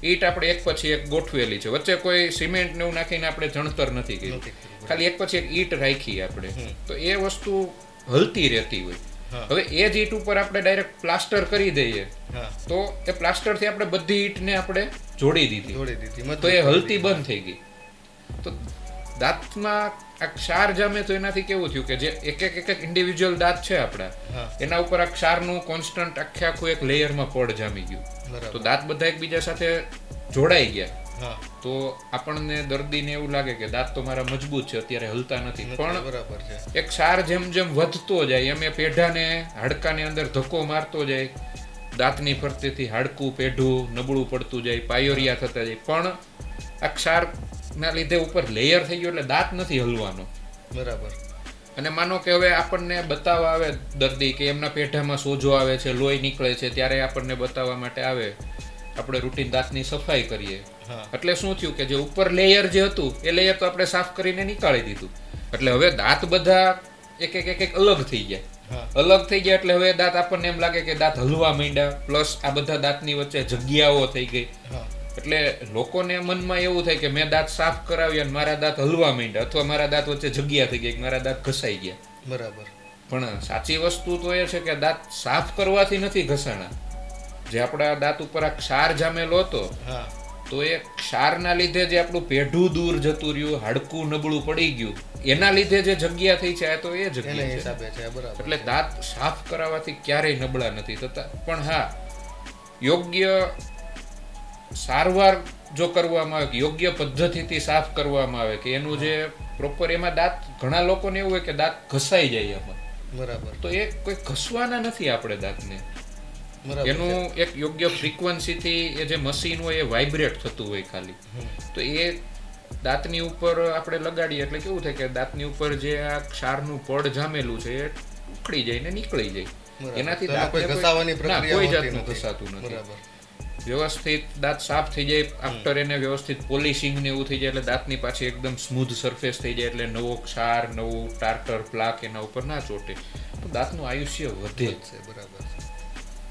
ઈટ આપણે એક પછી એક ગોઠવેલી છે, વચ્ચે કોઈ સિમેન્ટ ને એવું નાખીને આપણે ચણતર નથી કર્યું, ખાલી એક પછી એક ઈટ રાખી આપણે, તો એ વસ્તુ હલતી રહેતી હોય. હવે એ જ ઈટ ઉપર આપણે ડાયરેક્ટ પ્લાસ્ટર કરી દઈએ તો એ પ્લાસ્ટર થી આપણે બધી ઈટને આપણે જોડી દીધી, તો એ હલતી બંધ થઈ ગઈ. તો દાંતમાં આ ક્ષાર જામે તો એનાથી કેવું થયું કે જે એક એક ઇન્ડિવિજ્યુઅલ દાંત છે આપણા, એના ઉપર આ ક્ષારનું કોન્સ્ટન્ટ આખું એક લેયરમાં પડ જામી ગયું. તો દાંત બધા એકબીજા સાથે જોડાઈ ગયા. તો આપણને દર્દીને એવું લાગે કે દાંત તો મારા મજબૂત છે, અત્યારે હલતા નથી, પણ એક ક્ષાર જેમ જેમ વધતો જાય એમ એ પેઢાને, હાડકાની અંદર ધક્કો મારતો જાય, દાંતની ફરતેથી હાડકું પેઢું નબળું પડતું જાય, પાયોરિયા થતા જાય. પણ આ ક્ષાર ના લીધે ઉપર લેયર થઈ ગયો એટલે દાંત નથી હલવાનો. બરાબર. અને માનો કે હવે આપણને બતાવવા આવે દર્દી કે એમના પેઢામાં સોજો આવે છે, લોહી નીકળે છે, ત્યારે આપણને બતાવવા માટે આવે, આપણે રૂટીન દાંતની સફાઈ કરીએ, એટલે શું થયું કે જે ઉપર લેયર જે હતું એ લેયર તો આપણે સાફ કરીને નીકાળી દીધું, એટલે હવે દાંત બધા એક એક અલગ થઈ ગયા. અલગ થઈ ગયા એટલે હવે દાંત આપણને એમ લાગે કે દાંત હલવા માંડ્યા, પ્લસ આ બધા દાંતની વચ્ચે જગ્યાઓ થઈ ગઈ. એટલે લોકોને મનમાં એવું થાય કે મેં દાંત સાફ કરાવ્યા અને મારા દાંત હલવા માંડ્યા, અથવા મારા દાંત વચ્ચે જગ્યા થઈ ગઈ, મારા દાંત ઘસાઈ ગયા. બરાબર. પણ સાચી વસ્તુ તો એ છે કે દાંત સાફ કરવાથી નથી ઘસાણા. જે આપણા દાંત ઉપર આ ક્ષાર જામેલો હતો, તો એ ક્ષારના લીધે જે આપણું પેઢું દૂર જતું રહ્યું, હાડકું નબળું પડી ગયું, એના લીધે જે જગ્યા થઈ છે તો એ જગ્યા છે. એટલે દાંત સાફ કરાવવાથી ક્યારેય નબળા નથી થતા. પણ હા, યોગ્ય સારવાર જો કરવામાં આવે, કે યોગ્ય પદ્ધતિથી સાફ કરવામાં આવે, કે એનું જે પ્રોપર, એમાં દાંત, ઘણા લોકોને એવું હોય કે દાંત ઘસાઈ જાય એમાં. બરાબર. તો એ કોઈ ઘસવાના નથી આપણે દાંતને. એનું એક યોગ્ય ફ્રીક્વન્સીથી એ જે મશીન હોય એ વાઇબ્રેટ થતું હોય ખાલી. તો એ દાંતની ઉપર આપણે લગાડીએ એટલે કેવું થાય કે દાંતની ઉપર જે આ ક્ષારનું પડ જામેલું છે એ ઉખડી જાય ને નીકળી જાય. એનાથી કોઈ જાતનું ઘસાતું નથી. વ્યવસ્થિત દાંત સાફ થઈ જાય, આફ્ટર એને વ્યવસ્થિત પોલિશિંગ ને એવું થઈ જાય એટલે દાંતની પાછી એકદમ સ્મૂધ સરફેસ થઈ જાય, એટલે નવો ક્ષાર, નવું ટાર્ટર, પ્લાક એના ઉપર ના ચોટે, તો દાંતનું આયુષ્ય વધે છે. બરાબર.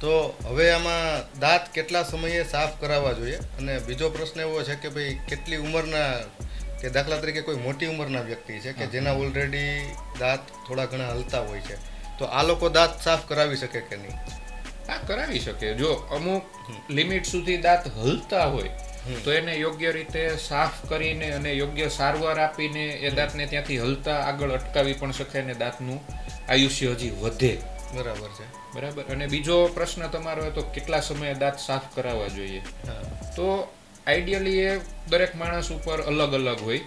તો હવે આમાં દાંત કેટલા સમયે સાફ કરાવવા જોઈએ? અને બીજો પ્રશ્ન એવો છે કે ભાઈ કેટલી ઉંમરના, કે દાખલા તરીકે કોઈ મોટી ઉંમરના વ્યક્તિ છે કે જેના ઓલરેડી દાંત થોડા ઘણા હલતા હોય છે, તો આ લોકો દાંત સાફ કરાવી શકે કે નહીં? હા, કરાવી શકે. જો અમુક લિમિટ સુધી દાંત હલતા હોય તો એને યોગ્ય રીતે સાફ કરીને અને યોગ્ય સારવાર આપીને એ દાંતને ત્યાંથી હલતા આગળ અટકાવી પણ શકાય અને દાંતનું આયુષ્ય હજી વધે. બરાબર છે. બરાબર. અને બીજો પ્રશ્ન તમારો હોય તો કેટલા સમયે દાંત સાફ કરાવવા જોઈએ? તો આઈડિયલી એ દરેક માણસ ઉપર અલગ અલગ હોય.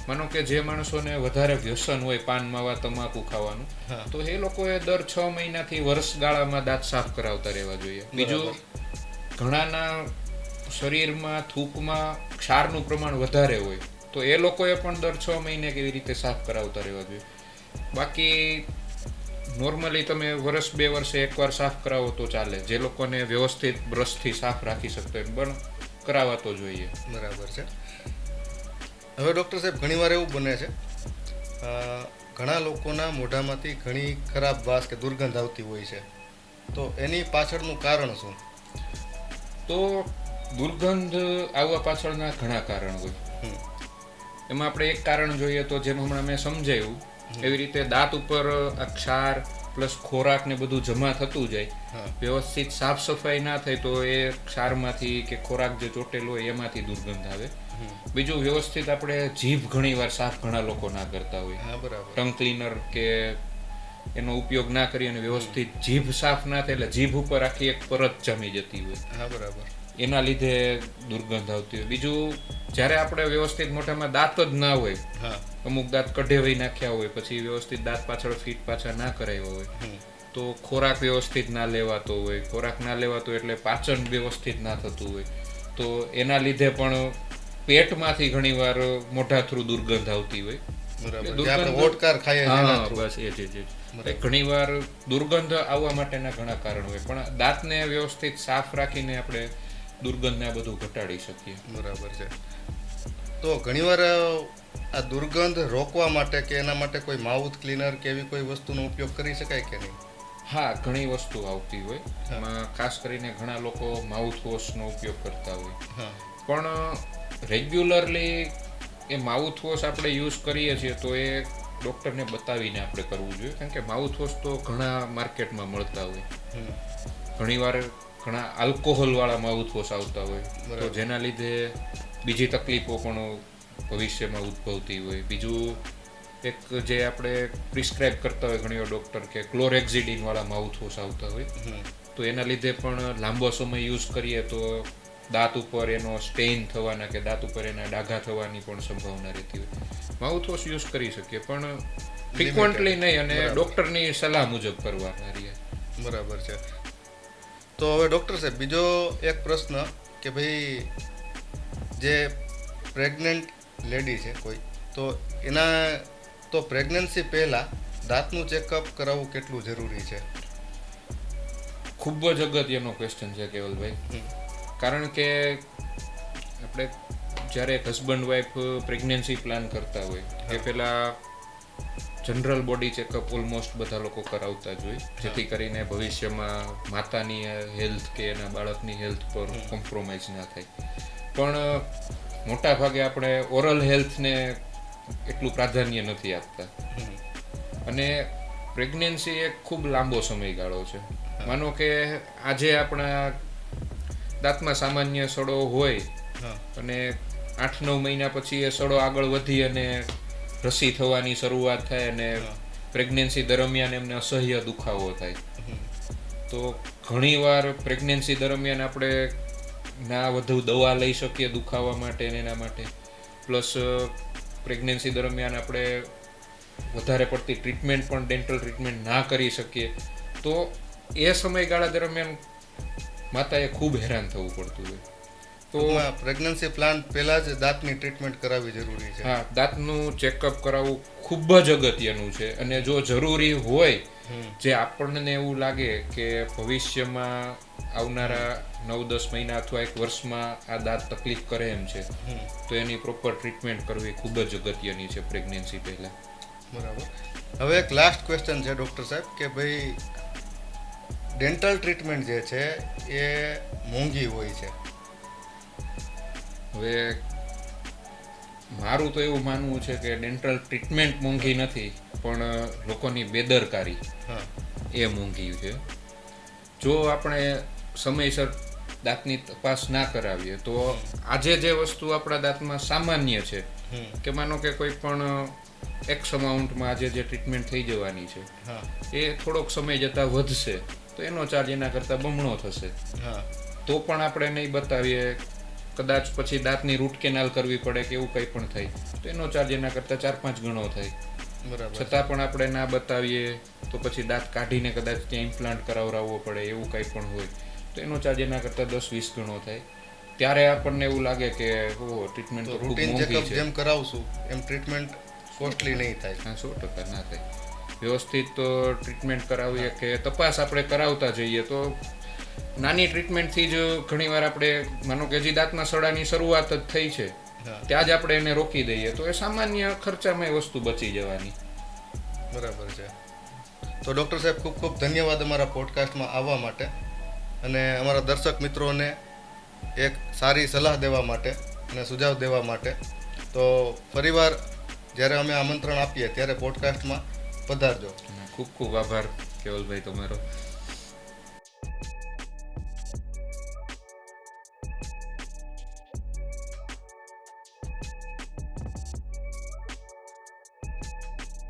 માનો કે જે માણસોને વધારે વ્યસન હોય પાન માવા તમાકુ ખાવાનું, તો એ લોકોએ દર 6 મહિનાથી વર્ષગાળામાં દાંત સાફ કરાવતા રહેવા જોઈએ. બીજું, ઘણાના શરીરમાં થૂકમાં ક્ષારનું પ્રમાણ વધારે હોય તો એ લોકોએ પણ દર 6 મહિને કેવી રીતે સાફ કરાવતા રહેવા જોઈએ. બાકી નોર્મલી તમે વર્ષ 2 વર્ષે એકવાર સાફ કરાવો તો ચાલે. જે લોકોને વ્યવસ્થિત બ્રશથી સાફ રાખી શકતો હોય પણ કરાવવા તો જોઈએ. બરાબર છે. હવે ડૉક્ટર સાહેબ ઘણીવાર એવું બને છે ઘણા લોકોના મોઢામાંથી ઘણી ખરાબ વાસ કે દુર્ગંધ આવતી હોય છે, તો એની પાછળનું કારણ શું? તો દુર્ગંધ આવવા પાછળના ઘણા કારણ હોય. હમ. એમાં આપણે એક કારણ જોઈએ તો જેમ હમણાં મેં સમજાવ્યું એવી રીતે દાંત ઉપર આ ક્ષાર પ્લસ ખોરાક ને બધું જમા થતું જાય, હા. વ્યવસ્થિત સાફ સફાઈ ના થાય તો એ ક્ષારમાંથી કે ખોરાક જે ચોટેલો હોય એમાંથી દુર્ગંધ આવે. બીજું, વ્યવસ્થિત આપણે જીભ ઘણીવાર સાફ ઘણા લોકો ના કરતા હોય, હા, બરાબર. ટંગ ક્લીનર કે એનો ઉપયોગ ના કરી અને વ્યવસ્થિત જીભ સાફ ના થાય એટલે જીભ ઉપર આખી એક પરત જામી જતી હોય, હા, બરાબર. એના લીધે દુર્ગંધ આવતી હોય. બીજું, જ્યારે આપણે વ્યવસ્થિત મોઢામાં દાંત જ ના હોય, હા. અમુક દાંત કઢેવાઈ નાખ્યા હોય, પછી વ્યવસ્થિત દાંત પાછળ ફીટ પાછા ના કરાવ્યા હોય, હમ. તો ખોરાક વ્યવસ્થિત ના લેવાતો હોય, ખોરાક ના લેવાતો એટલે પાચન વ્યવસ્થિત ના થતું હોય, તો એના લીધે પણ પેટમાંથી ઘણીવાર મોઢા થ્રુ દુર્ગંધ આવતી હોય. બરાબર. જે આપણે ઓટકાર ખાઈએ છીએ એના હા, through. બસ એ જ. ઘણીવાર દુર્ગંધ આવવા માટેના ઘણા કારણ હોય, પણ દાંતને વ્યવસ્થિત સાફ રાખીને આપણે દુર્ગંધને આ બધું ઘટાડી શકીએ. બરાબર છે. તો ઘણીવાર આ દુર્ગંધ રોકવા માટે કે એના માટે કોઈ માઉથ ક્લીનર કે એવી કોઈ વસ્તુનો ઉપયોગ કરી શકાય કે નહીં? હા, ઘણી વસ્તુ આવતી હોય. એમાં ખાસ કરીને ઘણા લોકો માઉથ વોશનો ઉપયોગ કરતા હોય, હા. પણ રેગ્યુલરલી એ માઉથ વોશ આપણે યુઝ કરીએ છીએ તો એ ડૉક્ટરને બતાવીને આપણે કરવું જોઈએ, કારણ કે માઉથ વોશ તો ઘણા માર્કેટમાં મળતા હોય. હમ. ઘણીવાર ઘણા આલ્કોહોલવાળા માઉથ વોશ આવતા હોય, તો બરાબર. જેના લીધે બીજી તકલીફો પણ ભવિષ્યમાં ઉદ્ભવતી હોય. બીજું, એક જે આપણે પ્રિસ્ક્રાઇબ કરતા હોય ઘણીવાર ડૉક્ટર કે ક્લોરેક્ઝિડિનવાળા માઉથ વોશ આવતા હોય, હમ. તો એના લીધે પણ લાંબો સમય યુઝ કરીએ તો દાંત ઉપર એનો સ્ટેઇન થવાના કે દાંત ઉપર એના ડાઘા થવાની પણ સંભાવના રહેતી હોય. માઉથ વોશ યુઝ કરી શકીએ પણ ફ્રિકવન્ટલી નહીં અને બરાબર. ડૉક્ટરની સલાહ મુજબ કરવાના રહીએ. બરાબર છે. તો હવે ડૉક્ટર સાહેબ બીજો એક પ્રશ્ન કે ભાઈ જે પ્રેગ્નન્ટ લેડી છે કોઈ, તો એના તો પ્રેગ્નન્સી પહેલાં દાંતનું ચેકઅપ કરાવવું કેટલું જરૂરી છે? ખૂબ જ અગત્યનો ક્વેશ્ચન છે કેવલભાઈ, હમ. કારણ કે આપણે જ્યારે હસબન્ડ વાઈફ પ્રેગ્નન્સી પ્લાન કરતા હોય એ પહેલાં જનરલ બોડી ચેકઅપ ઓલમોસ્ટ બધા લોકો કરાવતા જ હોય, જેથી કરીને ભવિષ્યમાં માતાની હેલ્થ કે એના બાળકની હેલ્થ પર કોમ્પ્રોમાઇઝ ના થાય. પણ મોટા ભાગે આપણે ઓરલ હેલ્થને એટલું પ્રાધાન્ય નથી આપતા. હમ. અને પ્રેગ્નન્સી એક ખૂબ લાંબો સમયગાળો છે. માનો કે આજે આપણા દાંતમાં સામાન્ય સડો હોય હા. અને 8-9 મહિના પછી એ સડો આગળ વધી અને રસી થવાની શરૂઆત થાય અને પ્રેગ્નન્સી દરમિયાન એમને અસહ્ય દુખાવો થાય. હમ. તો ઘણીવાર પ્રેગ્નન્સી દરમિયાન આપણે ના વધુ દવા લઈ શકીએ દુખાવા માટે ને એના માટે, પ્લસ પ્રેગ્નન્સી દરમિયાન આપણે વધારે પડતી ટ્રીટમેન્ટ પણ ડેન્ટલ ટ્રીટમેન્ટ ના કરી શકીએ, તો એ સમયગાળા દરમિયાન માતાએ ખૂબ હેરાન થવું પડતું હોય. તો પ્રેગ્નન્સી પ્લાન પહેલાં જ દાંતની ટ્રીટમેન્ટ કરાવવી જરૂરી છે. હા, દાંતનું ચેકઅપ કરાવવું ખૂબ જ અગત્યનું છે. અને જો જરૂરી હોય, જે આપણને એવું લાગે કે ભવિષ્યમાં આવનારા 9-10 મહિના અથવા 1 વર્ષમાં આ દાંત તકલીફ કરે એમ છે, તો એની પ્રોપર ટ્રીટમેન્ટ કરવી ખૂબ જ અગત્યની છે પ્રેગ્નન્સી પહેલા. બરાબર. હવે એક લાસ્ટ ક્વેશ્ચન છે ડૉક્ટર સાહેબ કે ભાઈ ડેન્ટલ ટ્રીટમેન્ટ જે છે એ મોંઘી હોય છે. હવે મારું તો એવું માનવું છે કે ડેન્ટલ ટ્રીટમેન્ટ મોંઘી નથી, પણ લોકોની બેદરકારી હા. એ મોંઘી છે. જો આપણે સમયસર દાંતની તપાસ ના કરાવીએ તો આજે જે વસ્તુ આપણા દાંતમાં સામાન્ય છે, કે માનો કે કોઈ પણ એક્સ અમાઉન્ટમાં આજે જે ટ્રીટમેન્ટ થઈ જવાની છે, હા. એ થોડોક સમય જતાં વધશે તો એનો ચાર્જ એના કરતાં બમણો થશે. હા. તો પણ આપણે નહીં બતાવીએ, કદાચ પછી દાંતની રૂટ કેનાલ કરવી પડે કે એવું કંઈ પણ થાય તો એનો ચાર્જ એના કરતાં 4-5 ગણો થાય. બરાબર. છતાં પણ આપણે ના બતાવીએ તો પછી દાંત કાઢીને કદાચ ત્યાં ઇમ્પ્લાન્ટ કરાવરાવવો પડે એવું કંઈ પણ હોય તો એનો ચાર્જ એના કરતાં 10-20 ગણો થાય. ત્યારે આપણને એવું લાગે કે ઓહો, ટ્રીટમેન્ટ તો ખૂબ રૂટીન મોંઘી ચેકઅપ છે. જેમ કરાવશું એમ ટ્રીટમેન્ટ કોસ્ટલી નહીં થાય. હા, 100% ના થાય. વ્યવસ્થિત ટ્રીટમેન્ટ કરાવીએ કે તપાસ આપણે કરાવતા જઈએ તો નાની ટ્રીટમેન્ટથી જ ઘણીવાર આપણે માનો કે હજી દાંતમાં સડાની શરૂઆત જ થઈ છે હા. ત્યાં જ આપણે એને રોકી દઈએ તો એ સામાન્ય ખર્ચામાં એ વસ્તુ બચી જવાની. બરાબર છે. તો ડૉક્ટર સાહેબ ખૂબ ખૂબ ધન્યવાદ અમારા પોડકાસ્ટમાં આવવા માટે અને અમારા દર્શક મિત્રોને એક સારી સલાહ દેવા માટે અને સુઝાવ દેવા માટે. તો ફરીવાર જ્યારે અમે આમંત્રણ આપીએ ત્યારે પોડકાસ્ટમાં પધારજો. ખૂબ ખૂબ આભાર કેવલભાઈ તમારો.